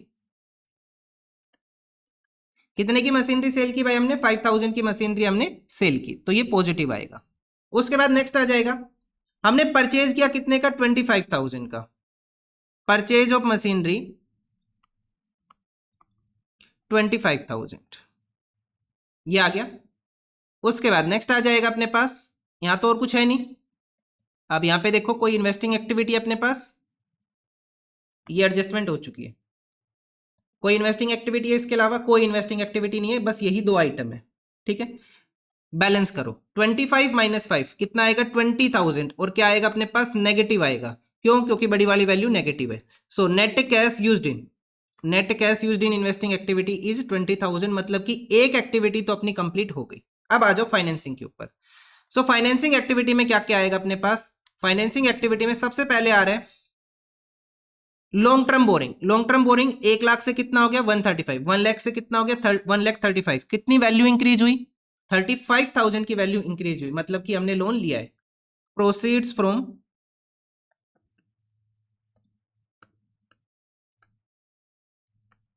कितने की मशीनरी सेल की भाई हमने 5000 की मशीनरी हमने सेल की, तो ये पॉजिटिव आएगा। उसके बाद नेक्स्ट आ जाएगा हमने परचेज किया कितने का 25000 का, परचेज ऑफ मशीनरी 25000, ये आ गया। उसके बाद नेक्स्ट आ जाएगा अपने पास, यहां तो और कुछ है नहीं, अब यहां पे देखो कोई इन्वेस्टिंग एक्टिविटी अपने पास, ये एडजस्टमेंट हो चुकी है, कोई इन्वेस्टिंग एक्टिविटी है इसके अलावा कोई इन्वेस्टिंग एक्टिविटी नहीं है, बस यही दो आइटम है, ठीक है। बैलेंस करो 25 माइनस 5 कितना आएगा 20000, और क्या आएगा अपने पास नेगेटिव आएगा, क्यों, क्योंकि बड़ी वाली वैल्यू नेगेटिव है। सो net cash used in, net cash used in investing activity is 20000, मतलब कि एक एक्टिविटी तो अपनी कंप्लीट हो गई। अब आ जाओ फाइनेंसिंग के ऊपर। सो फाइनेंसिंग एक्टिविटी में क्या क्या आएगा अपने पास, फाइनेंसिंग एक्टिविटी में सबसे पहले आ रहा है long term borrowing, long term borrowing 1 lakh से कितना हो गया 135, 1 लाख से कितना हो गया 1,35,000, कितनी वैल्यू इंक्रीज हुई 35,000 की वैल्यू इंक्रीज हुई, मतलब कि हमने लोन लिया है। प्रोसीड्स फ्रॉम,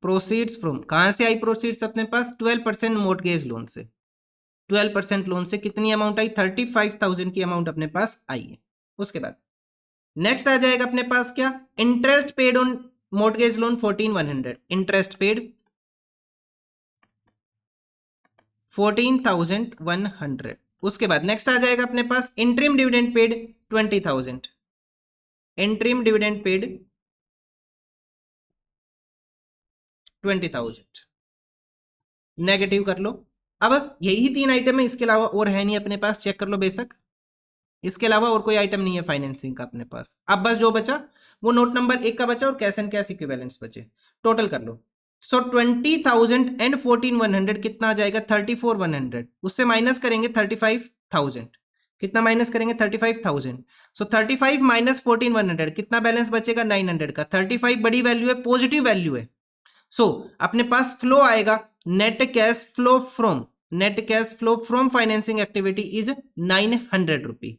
प्रोसीड्स फ्रॉम कहां से आई प्रोसीड्स अपने पास 12% मोर्टगेज लोन से, 12% लोन से कितनी अमाउंट आई 35,000 की अमाउंट अपने पास आई है। उसके बाद नेक्स्ट आ जाएगा अपने पास क्या, interest paid on mortgage loan 14,100, interest paid 14,100। उसके बाद नेक्स्ट आ जाएगा अपने पास interim dividend paid 20,000, interim dividend paid 20,000, negative कर लो। अब यही 3 आइटम है, इसके अलावा और है नहीं अपने पास, चेक कर लो बेशक, इसके अलावा और कोई आइटम नहीं है फाइनेंसिंग का अपने पास। अब बस जो बचा वो नोट नंबर 1 का बचा और कैश एंड कैश इक्विवेलेंट्स बचे, टोटल कर लो। सो 20,000 एंड 14,100 कितना आ जाएगा 34,100, उससे माइनस करेंगे 35,000, कितना माइनस करेंगे 35,000। सो 35 माइनस 14,100 कितना बैलेंस बचेगा 900 का, 35 बड़ी वैल्यू है, पॉजिटिव वैल्यू है। सो अपने पास फ्लो आएगा net cash flow from, net cash flow from financing activity is 900 rupee,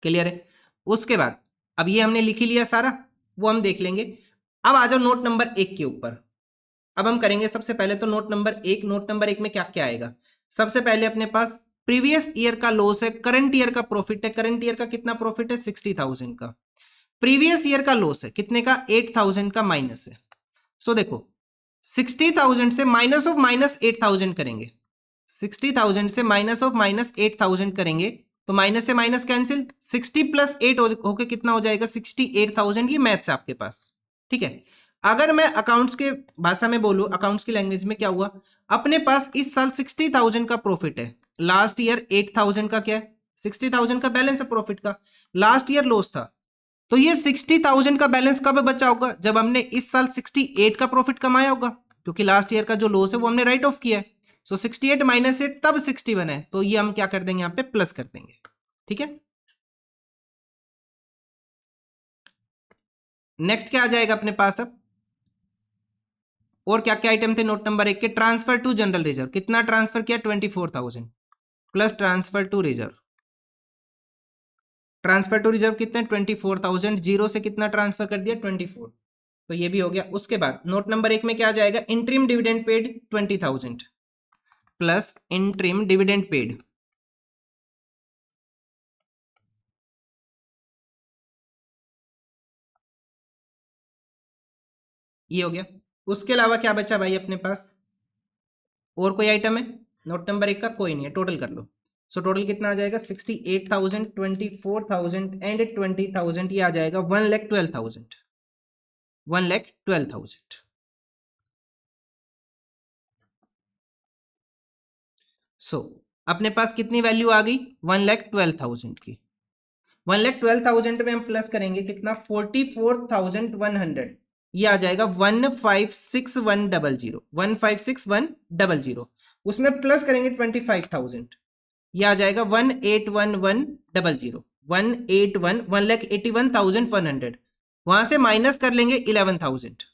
clear है। उसके बाद अब ये हमने लिख ही लिया सारा, वो हम देख लेंगे। अब आ जाओ नोट नंबर 1 के ऊपर। अब हम करेंगे सबसे पहले तो नोट नंबर 1, नोट नंबर 1 में क्या क्या आएगा, सबसे पहले अपने पास प्रीवियस ईयर का लॉस है, करंट ईयर का प्रॉफिट है, करंट ईयर का कितना प्रॉफिट है 60,000 का, प्रीवियस ईयर का लॉस है कितने का 8,000 का माइनस है। सो देखो 60,000 से माइनस ऑफ माइनस 8,000 करेंगे, 60,000 से माइनस ऑफ माइनस 8,000 करेंगे तो माइनस से माइनस कैंसिल, 60 प्लस 8 होके कितना हो जाएगा 68,000, ये मैथ्स आपके पास, ठीक है। अगर मैं अकाउंट्स के भाषा में बोलूं, अकाउंट्स की लैंग्वेज में क्या हुआ, अपने पास इस साल 60,000 का प्रॉफिट है, लास्ट ईयर 8,000 का क्या है 60,000 का बैलेंस है प्रॉफिट का, लास्ट ईयर लॉस था, तो ये 60,000 का बैलेंस कब बचा होगा? जब हमने इस साल 68 का प्रॉफिट कमाया होगा, क्योंकि लास्ट ईयर का जो लॉस है वो हमने राइट ऑफ किया है। सो 68 माइनस 8 तब 61 है, तो ये हम क्या कर देंगे, यहाँ पे प्लस कर देंगे। ठीक है, नेक्स्ट क्या आ जाएगा अपने पास अब? और क्या क्या आइटम थे नोट नंबर 1 के? ट्रांसफर टू जनरल रिजर्व, कितना ट्रांसफर किया? 24,000 plus transfer to reserve. Transfer to reserve कितने? 24,000, जीरो से कितना ट्रांसफर कर दिया? 24, तो ये भी हो गया। उसके बाद नोट नंबर 1 में क्या आ जाएगा? Interim dividend paid 20,000 plus interim dividend paid, ये हो गया। उसके अलावा क्या बचा भाई अपने पास? और कोई आइटम है? नोट नंबर 1 का कोई नहीं है, टोटल कर लो। सो टोटल कितना आ जाएगा? 68,000, 24,000 एंड 20,000, ये आ जाएगा 1,12,000, 1,12,000। सो अपने पास कितनी वैल्यू आ गई? 1,12,000 की। 1,12,000 में हम प्लस करेंगे कितना? 44,100, ये आ जाएगा 1,56,100, 1,56,100। उसमें प्लस करेंगे 25,000, ये आ जाएगा 1,81,100, 1,81,100। वहां से माइनस कर लेंगे 11,000,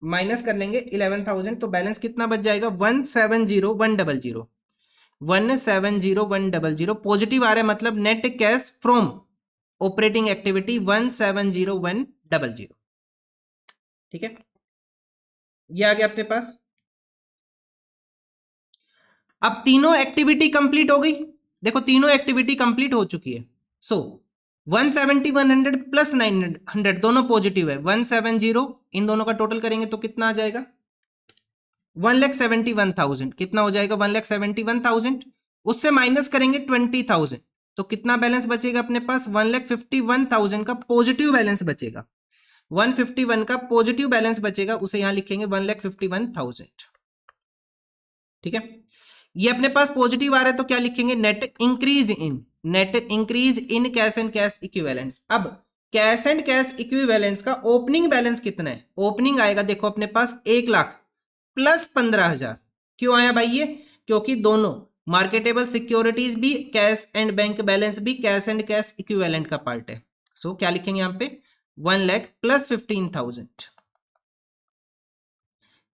माइनस कर लेंगे 11,000, तो बैलेंस कितना बच जाएगा? 1,70,100, 1,70,100 पॉजिटिव आ रहा है, मतलब net cash from operating activity 1,70,100। ठीक है, ये आ गया अपने पास। अब तीनों एक्टिविटी कंप्लीट हो गई, देखो तीनों एक्टिविटी कंप्लीट हो चुकी है। सो 170,100 प्लस 900 दोनों पॉजिटिव है, 170, इन दोनों का टोटल करेंगे तो कितना आ जाएगा? 1,71,000। कितना हो जाएगा? 1,71,000। उससे माइनस करेंगे 20,000, तो कितना बैलेंस बचेगा अपने पास? 1,51,000 का पॉजिटिव बैलेंस बचेगा, 151 का पॉजिटिव बैलेंस बचेगा, उसे यहां लिखेंगे 1,51,000। ठीक है, ये अपने पास पॉजिटिव आ रहा है तो क्या लिखेंगे? Net increase in, net increase in cash and cash equivalents. अब कैश एंड कैश इक्विवेलेंट्स का ओपनिंग बैलेंस कितना है? ओपनिंग आएगा देखो अपने पास 1 लाख प्लस 15,000। क्यों आया भाई ये? क्योंकि दोनों मार्केटेबल सिक्योरिटीज भी कैश एंड बैंक बैलेंस भी कैश एंड कैश इक्विवेलेंट का पार्ट है। सो क्या लिखेंगे यहां पे? 1 लाख प्लस 15,000,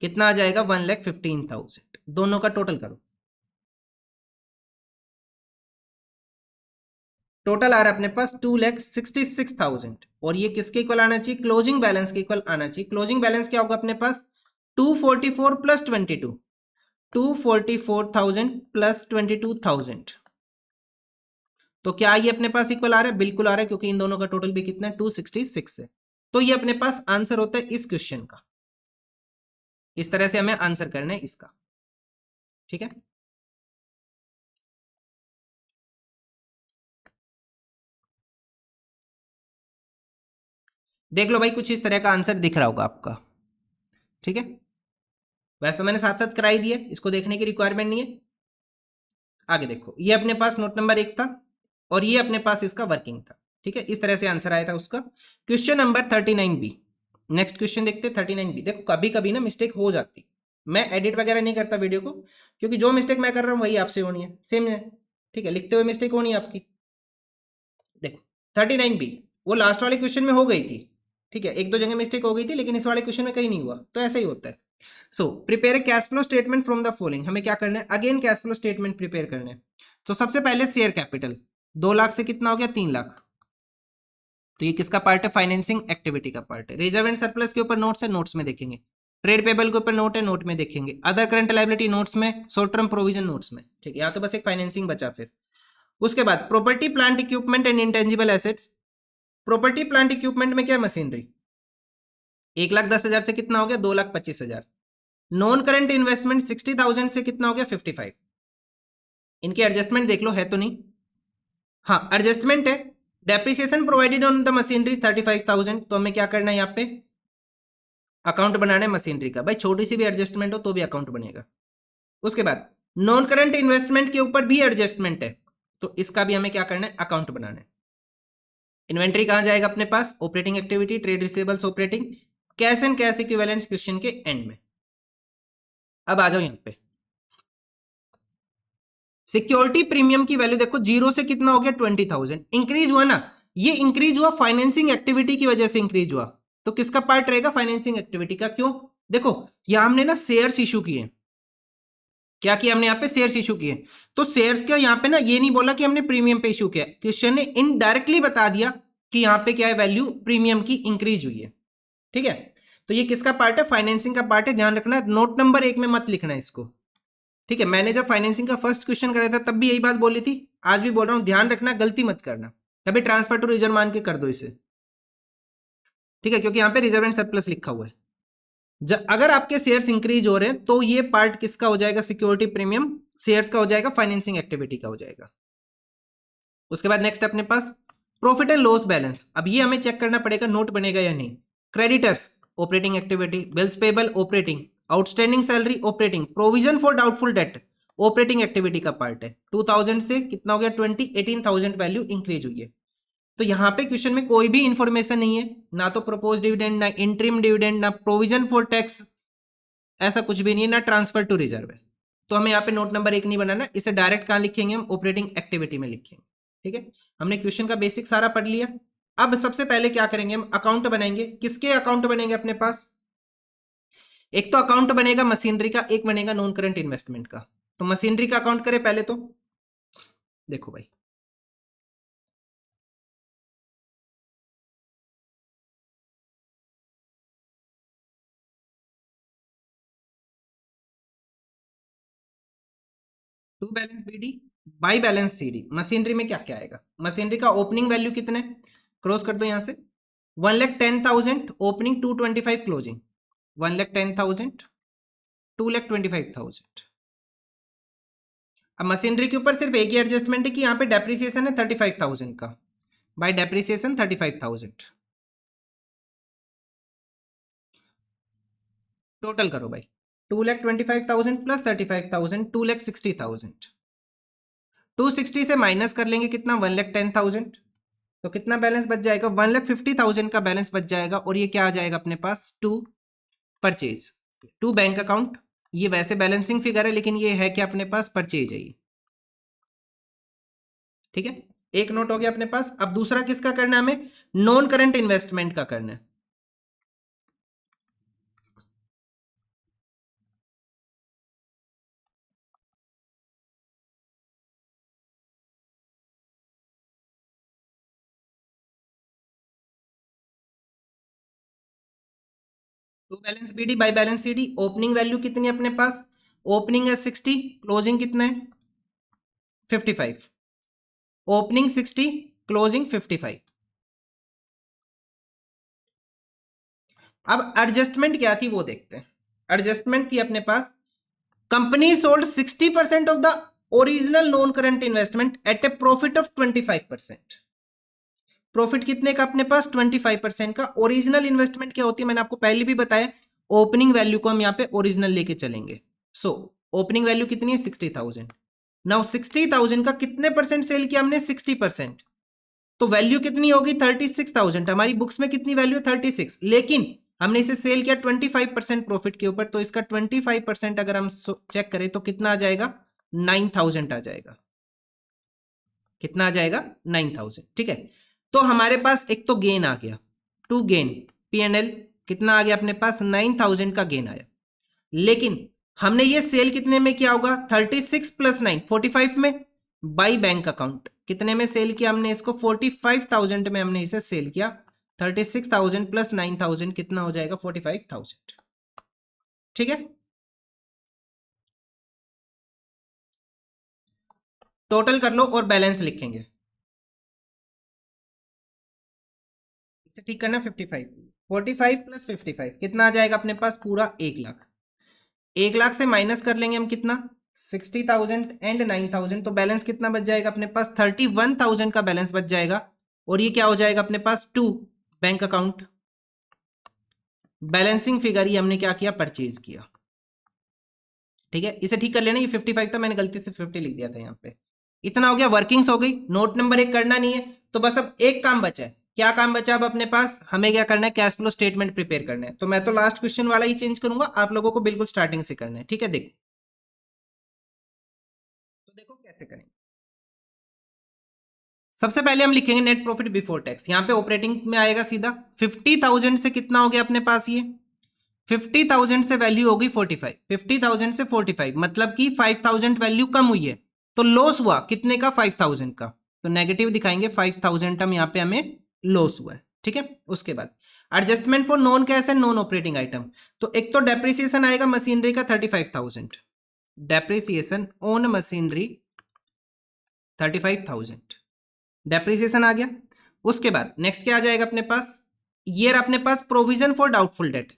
कितना आ जाएगा? 1,15,000। दोनों का टोटल करो, टोटल आ रहा है अपने पास 2,66,000, और ये किसके इक्वल आना चाहिए? क्लोजिंग बैलेंस के इक्वल आना चाहिए। क्लोजिंग बैलेंस क्या होगा अपने पास? 244 प्लस 22, 244,000 प्लस 22,000, तो क्या ये अपने पास इक्वल आ रहा है? बिल्कुल आ रहा है, क्योंकि इन दोनों का टोटल भी कितना है? 266 है। तो ये अपने पास आंसर होता है इस क्वेश्चन का। इस तरह से हमें आंसर करना है इसका। ठीक है, देख लो भाई, कुछ इस तरह का आंसर दिख रहा होगा आपका। ठीक है, वैसे तो मैंने साथ साथ कराई दिया, इसको देखने की रिक्वायरमेंट नहीं है। आगे देखो, ये अपने पास नोट नंबर 1 था और ये अपने पास इसका वर्किंग था। ठीक है, इस तरह से आंसर आया था उसका। Question number 39B, next question देखते हैं 39B। देखो कभी कभी ना मिस्टेक हो जाती, मैं एडिट वगैरह नहीं करता वीडियो को, क्योंकि जो मिस्टेक मैं कर रहा हूँ वही आपसे होनी है, सेम है। ठीक है, लिखते हुए मिस्टेक होनी है आपकी। देखो 39B, वो लास्ट वाले क्वेश्चन में हो गई थी। ठीक है, एक दो जगह मिस्टेक हो गई थी, लेकिन इस वाले क्वेश्चन में कहीं नहीं हुआ, तो ऐसा ही होता है। So prepare cash flow statement from the following, हमें क्या करना है? Again cash flow statement prepare करना है। तो सबसे पहले शेयर कैपिटल 2 लाख से कितना हो गया? 3 लाख, तो ये किसका पार्ट है? फाइनेंसिंग एक्टिविटी का पार्ट है। रिजर्व एंड सरप्लस के ऊपर नोट्स है, नोट्स में देखेंगे। ट्रेड पेबल के ऊपर नोट है, नोट में देखेंगे। अदर करंट लायबिलिटी नोट्स में, शॉर्ट टर्म प्रोविजन नोट्स में। ठीक है, यहाँ तो बस एक फाइनेंसिंग बचा फिर। उसके बाद property plant equipment and intangible assets. Property plant equipment में क्या? मशीनरी। 1,10,000 से कितना हो गया? 2,25,000। नॉन करंट इन्वेस्टमेंट 60,000 से कितना हो गया? 55। इनके एडजस्टमेंट देख लो, है तो नहीं? हाँ एडजस्टमेंट है। Depreciation provided on the machinery 35,000, तो हमें क्या करना है यहाँ पे? अकाउंट बनाना है मशीनरी का। भाई छोटी सी भी एडजस्टमेंट हो तो भी अकाउंट बनेगा। उसके बाद नॉन करंट इन्वेस्टमेंट के ऊपर भी एडजस्टमेंट है, तो इसका भी हमें क्या करना है? अकाउंट बनाना है। इन्वेंट्री कहां जाएगा अपने पास? Operating activity, trade receivables operating, cash and cash equivalent question के एंड में। अब आ जाओ यहां पे, सिक्योरिटी प्रीमियम की वैल्यू देखो, जीरो से कितना हो गया 20,000, इंक्रीज हुआ ना, ये इंक्रीज हुआ फाइनेंसिंग एक्टिविटी की वजह से इंक्रीज हुआ, तो किसका पार्ट रहेगा? फाइनेंसिंग एक्टिविटी का। क्यों? देखो यहां हमने ना शेयर्स इशू किए, क्या किया हमने? यहाँ पे शेयर्स इशू किए, तो शेयर्स का यहाँ पे ना ये नहीं बोला कि हमने प्रीमियम पे इशू किया, क्वेश्चन ने इनडायरेक्टली बता दिया कि यहाँ पे क्या है, वैल्यू प्रीमियम की इंक्रीज हुई है। ठीक है, तो ये किसका पार्ट है? फाइनेंसिंग का पार्ट है। ध्यान रखना, नोट नंबर 1 में मत लिखना इसको। ठीक है, मैंने जब फाइनेंसिंग का फर्स्ट क्वेश्चन कराया था तब भी यही बात बोली थी, आज भी बोल रहा हूं, ध्यान रखना, गलती मत करना, कभी ट्रांसफर टू रिजर्व मान के कर दो इसे। ठीक है, क्योंकि यहाँ पे रिजर्व एंड सरप्लस लिखा हुआ है। अगर आपके शेयर्स इंक्रीज हो रहे हैं तो ये पार्ट किसका हो जाएगा? सिक्योरिटी प्रीमियम शेयर्स का हो जाएगा, फाइनेंसिंग एक्टिविटी का हो जाएगा। उसके बाद नेक्स्ट अपने पास प्रॉफिट एंड लॉस बैलेंस। अब ये हमें चेक करना पड़ेगा नोट बनेगा या नहीं। Creditors operating activity, bills payable operating, outstanding salary operating, provision for doubtful debt operating activity का पार्ट है। 2000 से कितना हो गया 20, 18,000 वैल्यू इंक्रीज हुई है। तो यहाँ पे क्वेश्चन में कोई भी इंफॉर्मेशन नहीं है, ना तो प्रोपोज डिविडेंड, ना इंटरिम डिविडेंड, ना प्रोविजन फॉर टैक्स, ऐसा कुछ भी नहीं है, ना ट्रांसफर टू रिजर्व है। तो हमें यहाँ पे नोट नंबर 1 नहीं बनाना, इसे डायरेक्ट कहां लिखेंगे? हम ऑपरेटिंग एक्टिविटी में लिखेंगे। ठीक है, हमने क्वेश्चन का बेसिक सारा पढ़ लिया। अब सबसे पहले क्या करेंगे? हम अकाउंट बनाएंगे। किसके अकाउंट बनेंगे अपने पास? एक तो अकाउंट बनेगा मशीनरी का, एक बनेगा नॉन करंट इन्वेस्टमेंट का। तो मशीनरी का अकाउंट करें पहले तो, देखो भाई, to balance B D by balance C D. Machinery में क्या क्या आएगा? मशीनरी का ओपनिंग वैल्यू कितने, क्रॉस कर दो यहां से, 1,10,000 ओपनिंग, 225 क्लोजिंग, 1,10,000, 2,25,000। अब मशीनरी के ऊपर सिर्फ एक ही एडजस्टमेंट है कि यहाँ पे डेप्रिसिएशन है 35,000 का, बाय डेप्रिसिएशन 35,000। टोटल करो भाई, 2,25,000 प्लस 35,000, 2,60,000। 260 से माइनस कर लेंगे कितना? 1,10,000। तो कितना बैलेंस बच जाएगा? 1,50,000 का बैलेंस बच जाएगा। और ये क्या आ जाएगा अपने पास? To purchase, to bank account. ये वैसे बैलेंसिंग फिगर है लेकिन ये है कि अपने पास परचेज है ये। ठीक है, एक नोट हो गया अपने पास। अब दूसरा किसका करना है हमें? नॉन करंट इन्वेस्टमेंट का करना है। To balance BD by balance CD. Opening value कितनी है अपने पास? ओपनिंग है 60, क्लोजिंग कितना है? 55। Opening 60, closing 55। अब एडजस्टमेंट क्या थी वो देखते हैं। एडजस्टमेंट थी अपने पास, company sold 60% of the original non current investment at a profit of 25%। Profit कितने का अपने पास? 25% का। ओरिजिनल इन्वेस्टमेंट क्या होती है मैंने आपको पहले भी बताया, ओपनिंग वैल्यू को हम यहाँ पे ओरिजिनल लेके चलेंगे। सो ओपनिंग वैल्यू कितनी है? 60,000। नाउ 60,000 का कितने परसेंट सेल किया हमने? 60%। तो वैल्यू कितनी होगी? 36,000। हमारी बुक्स में कितनी वैल्यू है? 36, लेकिन हमने इसे सेल किया 25% प्रॉफिट के ऊपर, तो इसका 25% अगर हम चेक करें तो कितना आ जाएगा? 9,000 आ जाएगा। कितना आ जाएगा? 9,000। ठीक है, तो हमारे पास एक तो गेन आ गया, टू गेन P&L कितना आ गया अपने पास? 9,000 का गेन आया। लेकिन हमने ये सेल कितने में किया होगा? 36 प्लस 9, 45 में, बाई बैंक अकाउंट। कितने में सेल किया हमने इसको? 45,000 में हमने इसे सेल किया। 36,000 प्लस 9,000 कितना हो जाएगा? 45,000। ठीक है, टोटल कर लो और बैलेंस लिखेंगे। इसे ठीक करना 55, 45 प्लस 55 कितना आ जाएगा अपने पास? पूरा 1,00,000। 1,00,000 से माइनस कर लेंगे हम कितना? 60,000 एंड 9,000, तो बैलेंस कितना बच जाएगा अपने पास? 31,000 का बैलेंस बच जाएगा। और ये क्या हो जाएगा अपने पास? To bank account. Balancing figure ही हमने क्या किया? परचेज किया। ठीक है, इसे ठीक कर लेना, ये 55 था, मैंने गलती से 50 लिख दिया था यहाँ पे। इतना हो गया, वर्किंग्स हो गई। नोट नंबर 1 करना नहीं है तो बस अब एक काम बचा है। क्या काम बचा अब अपने पास? हमें क्या करना है? कैश फ्लो स्टेटमेंट प्रिपेयर करना है। तो मैं तो लास्ट क्वेश्चन वाला ही चेंज करूंगा, आप लोगों को बिल्कुल स्टार्टिंग से करना है। ठीक है, देखो तो देखो कैसे करेंगे। सबसे पहले हम लिखेंगे नेट प्रॉफिट बिफोर टैक्स। यहां पे ऑपरेटिंग में आएगा सीधा 50,000 से कितना हो गया अपने पास? ये 50,000 से वैल्यू होगी 45, 50,000 से 45 मतलब कि 5,000 वैल्यू कम हुई है। तो लॉस हुआ कितने का? 5,000 का। तो नेगेटिव दिखाएंगे 5,000 हम यहाँ पे हमें लॉस हुआ है। ठीक है, उसके बाद adjustment for non cash and non operating item. तो एक तो डेप्रिसिएशन आएगा मशीनरी का 35,000, डेप्रिसिएशन ऑन मशीनरी 35,000, डेप्रिसिएशन आ गया। उसके बाद नेक्स्ट क्या आ जाएगा अपने पास? ईयर अपने पास प्रोविजन फॉर डाउटफुल डेट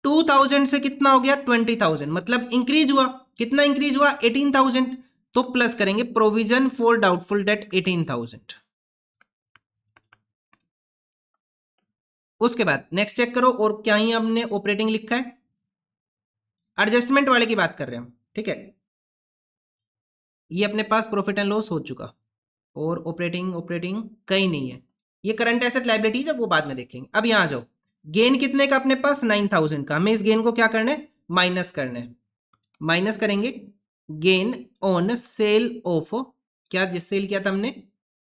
2,000 से कितना हो गया? 20,000 मतलब इंक्रीज हुआ। कितना इंक्रीज हुआ? 18,000। तो प्लस करेंगे प्रोविजन फॉर डाउटफुल डेट 18,000। उसके बाद नेक्स्ट चेक करो और क्या ही हमने ऑपरेटिंग लिखा है। एडजस्टमेंट वाले की बात कर रहे हैं हम। ठीक है, ये अपने पास प्रॉफिट एंड लॉस हो चुका और ऑपरेटिंग ऑपरेटिंग कहीं नहीं है। ये करंट एसेट लायबिलिटी जब वो बाद में देखेंगे। अब यहां जाओ, गेन कितने का अपने पास? 9,000 का। हमें इस गेन को क्या करना है? माइनस करना है। माइनस करेंगे गेन ऑन सेल ऑफ, क्या जिस सेल किया था हमने?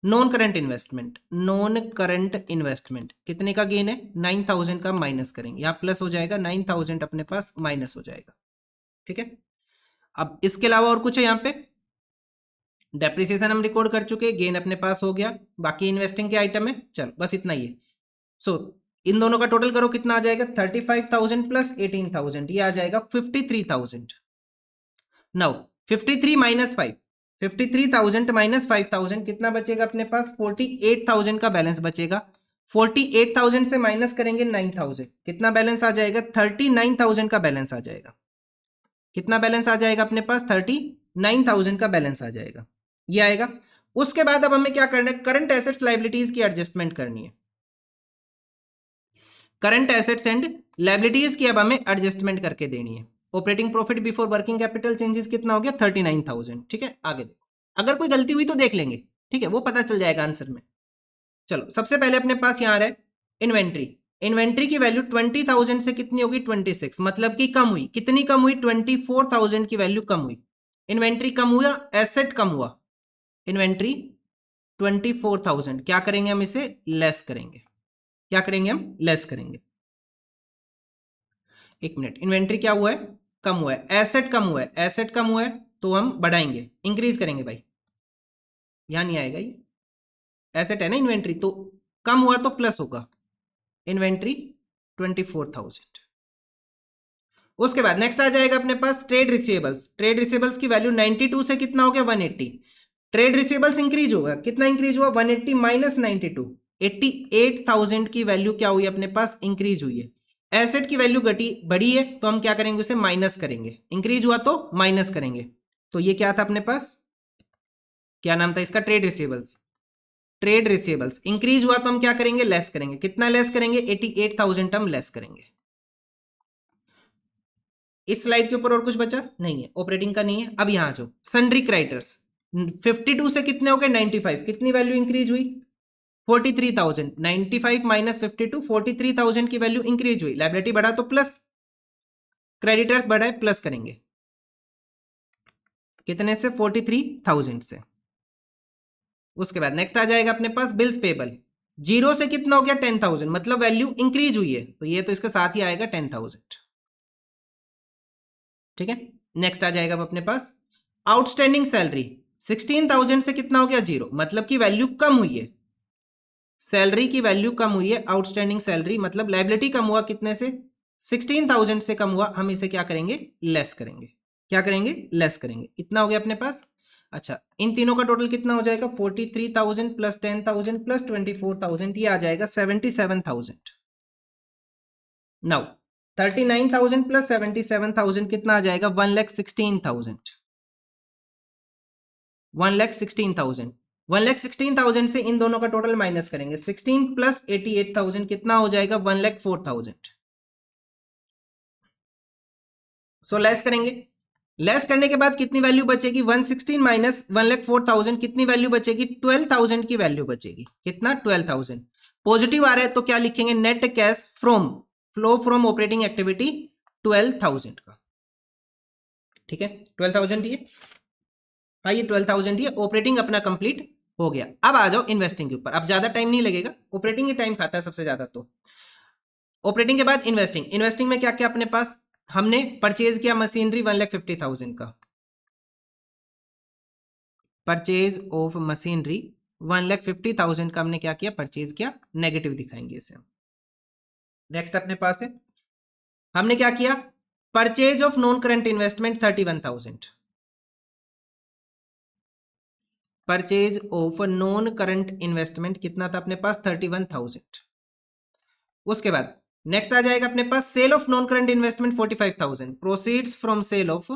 Non current investment. Non current investment कितने का गेन है? 9,000 का। माइनस करेंगे, यहां प्लस हो जाएगा 9,000 अपने पास माइनस हो जाएगा। ठीक है, अब इसके अलावा और कुछ है यहाँ पे? डेप्रिसिएशन हम रिकॉर्ड कर चुके, गेन अपने पास हो गया, बाकी इन्वेस्टिंग के आइटम है। चलो बस इतना ही है। सो इन दोनों का टोटल करो, कितना आ जाएगा? 35,000 प्लस 18,000, ये आ जाएगा 53,000। नाउ 53 माइनस 5, 53,000 माइनस 5,000 कितना बचेगा अपने पास? 48,000 का बैलेंस बचेगा। 48,000 से माइनस करेंगे 9,000, कितना बैलेंस आ जाएगा? 39,000 का बैलेंस आ जाएगा। कितना बैलेंस आ जाएगा अपने पास? 39,000 का बैलेंस आ जाएगा, ये आएगा। उसके बाद अब हमें क्या करना है? करंट एसेट्स लायबिलिटीज की एडजस्टमेंट करनी है। करंट एसेट्स एंड लायबिलिटीज की अब हमें एडजस्टमेंट करके देनी है। Operating profit before working capital changes कितना हो गया? 39,000। ठीक है, आगे देखो, अगर कोई गलती हुई तो देख लेंगे। ठीक है, वो पता चल जाएगा आंसर में। चलो सबसे पहले अपने पास यहां आ रहा है इन्वेंट्री। इन्वेंट्री की वैल्यू 20,000 से कितनी होगी? 26, मतलब कि कम हुई। कितनी कम हुई? 24,000 की वैल्यू कम हुई। इन्वेंट्री कम हुआ, एसेट कम हुआ। इन्वेंट्री 24,000, क्या करेंगे हम? इसे लेस करेंगे। क्या करेंगे हम? लेस करेंगे। एक मिनट, इन्वेंट्री क्या हुआ है? कम हुआ है। एसेट कम हुआ है, एसेट कम हुआ है तो हम बढ़ाएंगे, इंक्रीज करेंगे भाई। यहां नहीं आएगा, ये एसेट है ना इन्वेंट्री, तो कम हुआ तो प्लस होगा। इन्वेंट्री 24,000। उसके बाद नेक्स्ट आ जाएगा अपने पास ट्रेड रिसीवेबल्स। ट्रेड रिसीवेबल्स की वैल्यू 92 से कितना हो गया? 180। ट्रेड रिसीवेबल्स इंक्रीज होगा, कितना इंक्रीज हुआ? 180 माइनस 92, 88,000 की वैल्यू क्या हुई अपने पास? इंक्रीज हुई है। एसेट की वैल्यू घटी बढ़ी है तो हम क्या करेंगे? उसे माइनस करेंगे। इंक्रीज हुआ तो माइनस करेंगे। तो ये क्या था अपने पास? क्या नाम था इसका? Trade receivables. Trade receivables increase हुआ तो हम क्या करेंगे? लेस करेंगे। कितना लेस करेंगे? 88,000 हम लेस करेंगे। इस स्लाइड के ऊपर और कुछ बचा नहीं है, ऑपरेटिंग का नहीं है। अब यहां जो सन्ड्री क्रेडिटर्स 52 से कितने हो गए? 95, कितनी वैल्यू इंक्रीज हुई? 43,000। 95 माइनस 52, 43,000 की वैल्यू इंक्रीज हुई। लायबिलिटी बढ़ा तो प्लस, क्रेडिटर्स बढ़ाए प्लस करेंगे। कितने से? 43,000 से। उसके बाद नेक्स्ट आ जाएगा अपने पास बिल्स पेबल। 0 से कितना हो गया? 10,000, मतलब वैल्यू इंक्रीज हुई है तो ये तो इसके साथ ही आएगा 10,000। ठीक है, नेक्स्ट आ जाएगा अब अपने पास आउटस्टैंडिंग सैलरी। 16,000 से कितना हो गया? 0, मतलब की वैल्यू कम हुई है। सैलरी की वैल्यू कम हुई है, आउटस्टैंडिंग सैलरी मतलब लायबिलिटी कम हुआ। कितने से? 16,000 से कम हुआ। हम इसे क्या करेंगे? लेस करेंगे। क्या करेंगे? लेस करेंगे। इतना हो गया अपने पास। अच्छा, इन तीनों का टोटल कितना हो जाएगा? 43,000 प्लस 10,000 प्लस 24,000, ये आ जाएगा 77,000। नाउ 39,000 प्लस 77,000 कितना आ जाएगा? 1,16,000। 1,16,000। 1,16,000 से इन दोनों का टोटल माइनस करेंगे। 16 प्लस 88,000 कितना हो जाएगा? 1,04,000। सो लेस करेंगे। लेस करने के बाद कितनी वैल्यू बचेगी 116 माइनस 1,04,000 कितनी वैल्यू बचेगी 12,000 की वैल्यू बचेगी। कितना 12,000 पॉजिटिव आ रहा है तो क्या लिखेंगे net cash from flow from operating activity 12,000 का। ठीक है 12,000 ये हाँ ये 12,000 ये ऑपरेटिंग अपना कंप्लीट हो गया। अब आ जाओ इन्वेस्टिंग के ऊपर। अब ज्यादा टाइम नहीं लगेगा, ऑपरेटिंग ही टाइम खाता है सबसे ज्यादा। तो ऑपरेटिंग के बाद इन्वेस्टिंग। इन्वेस्टिंग में क्या क्या अपने पास हमने परचेज किया मशीनरी 1,50,000 का, परचेज ऑफ मशीनरी 1,50,000 का हमने क्या किया परचेज किया, नेगेटिव दिखाएंगे इसे। नेक्स्ट अपने पास है हमने क्या किया purchase of non current investment 31,000, purchase of non current investment कितना था अपने पास 31,000। उसके बाद नेक्स्ट आ जाएगा अपने पास sale of non current investment 45,000, proceeds from sale of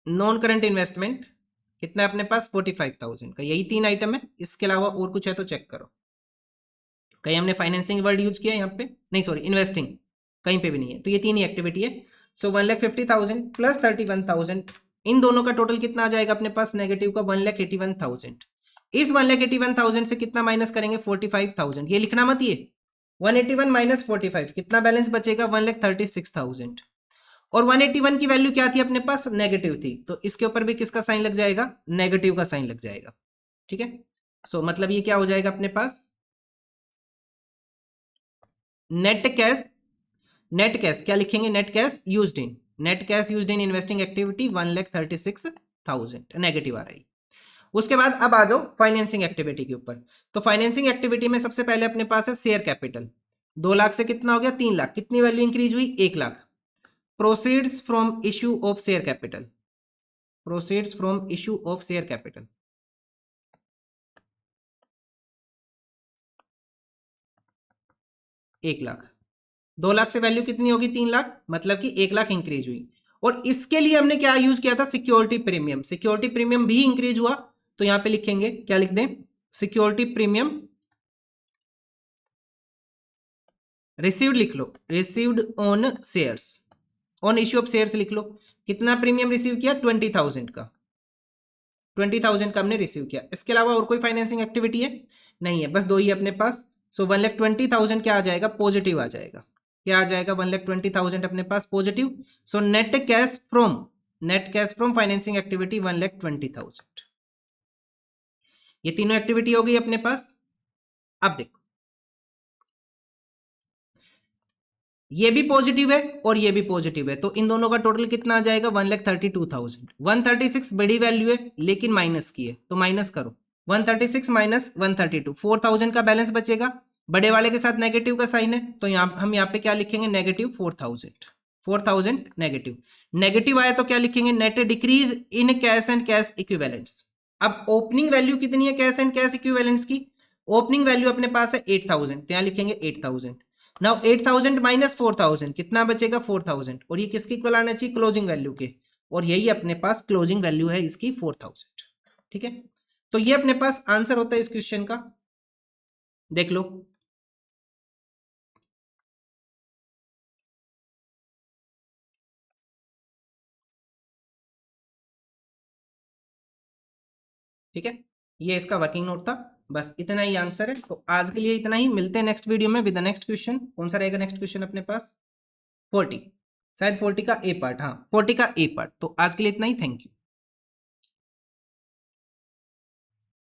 non current investment कितना है अपने पास 45,000 का। यही तीन आइटम है, इसके अलावा और कुछ है तो चेक करो। कहीं हमने फाइनेंसिंग वर्ड यूज किया यहाँ पे नहीं, सॉरी इन्वेस्टिंग कहीं पे भी नहीं है। तो ये तीन ही एक्टिविटी है। सो 1,50,000 प्लस 31,000 इन दोनों का टोटल कितना आ जाएगा अपने पास नेगेटिव का 1,81,000। इस 1,81,000 से कितना माइनस करेंगे 45,000। ये लिखना मत, ये 181 माइनस 45 कितना बैलेंस बचेगा 1,36,000। और 181 की वैल्यू क्या थी अपने पास नेगेटिव थी, तो इसके ऊपर भी किसका साइन लग जाएगा नेगेटिव का साइन लग जाएगा। ठीक है सो मतलब ये क्या हो जाएगा अपने पास नेट कैश। नेट कैश क्या लिखेंगे net cash used in, net cash used in investing activity 1,36,000 negative आ रही। उसके बाद अब आ जाओ फाइनेंसिंग एक्टिविटी के ऊपर। तो फाइनेंसिंग एक्टिविटी में सबसे पहले अपने पास है शेयर कैपिटल 2 लाख से कितना हो गया 3 लाख, कितनी वैल्यू इंक्रीज हुई 1 lakh. Proceeds from issue of share capital, proceeds from issue of share capital 1 lakh. 2 lakh से वैल्यू कितनी होगी 3 लाख, मतलब कि 1 लाख इंक्रीज हुई। और इसके लिए हमने क्या यूज किया था सिक्योरिटी प्रीमियम, सिक्योरिटी प्रीमियम भी इंक्रीज हुआ। तो यहां पे लिखेंगे क्या लिख दें सिक्योरिटी प्रीमियम रिसीव्ड लिख लो, received on shares, on issue of shares लिख लो। कितना प्रीमियम रिसीव किया 20,000 का, 20,000 का हमने रिसीव किया। इसके अलावा और कोई फाइनेंसिंग एक्टिविटी है नहीं है, बस दो ही अपने पास। सो 1,20,000 क्या आ जाएगा पॉजिटिव आ जाएगा। क्या आ जाएगा 1,20,000 अपने पास positive. So net cash from financing activity 1,20,000। ये तीनों एक्टिविटी हो गई अपने पास। अब देखो ये भी पॉजिटिव है और ये भी पॉजिटिव है, तो इन दोनों का टोटल कितना आ जाएगा 1,32,000। 136 बड़ी वैल्यू है लेकिन माइनस की है तो माइनस करो 136 माइनस 132 4,000 का बैलेंस बचेगा। बड़े वाले के साथ नेगेटिव का साइन है तो हम यहाँ पे क्या लिखेंगे नेगेटिव 4,000, 4,000 नेगेटिव। नेगेटिव आया तो क्या लिखेंगे net decrease in cash and cash equivalents. अब ओपनिंग वैल्यू कितनी है कैश एंड कैश इक्विवेलेंट्स की, ओपनिंग वैल्यू अपने पास है 8,000 तो यहाँ लिखेंगे 8,000। नाउ 8,000 माइनस 4,000 कितना बचेगा 4,000 और ये किसकी इक्वल आना चाहिए क्लोजिंग वैल्यू के, और यही अपने पास क्लोजिंग वैल्यू है इसकी 4,000। ठीक है तो ये अपने पास आंसर होता है इस क्वेश्चन का, देख लो। ठीक है ये इसका वर्किंग नोट था, बस इतना ही आंसर है। तो आज के लिए इतना ही, मिलते हैं नेक्स्ट वीडियो में विद द नेक्स्ट क्वेश्चन। कौन सा रहेगा नेक्स्ट क्वेश्चन अपने पास 40, शायद 40 का ए पार्ट, हाँ 40 का ए पार्ट। तो आज के लिए इतना ही, थैंक यू।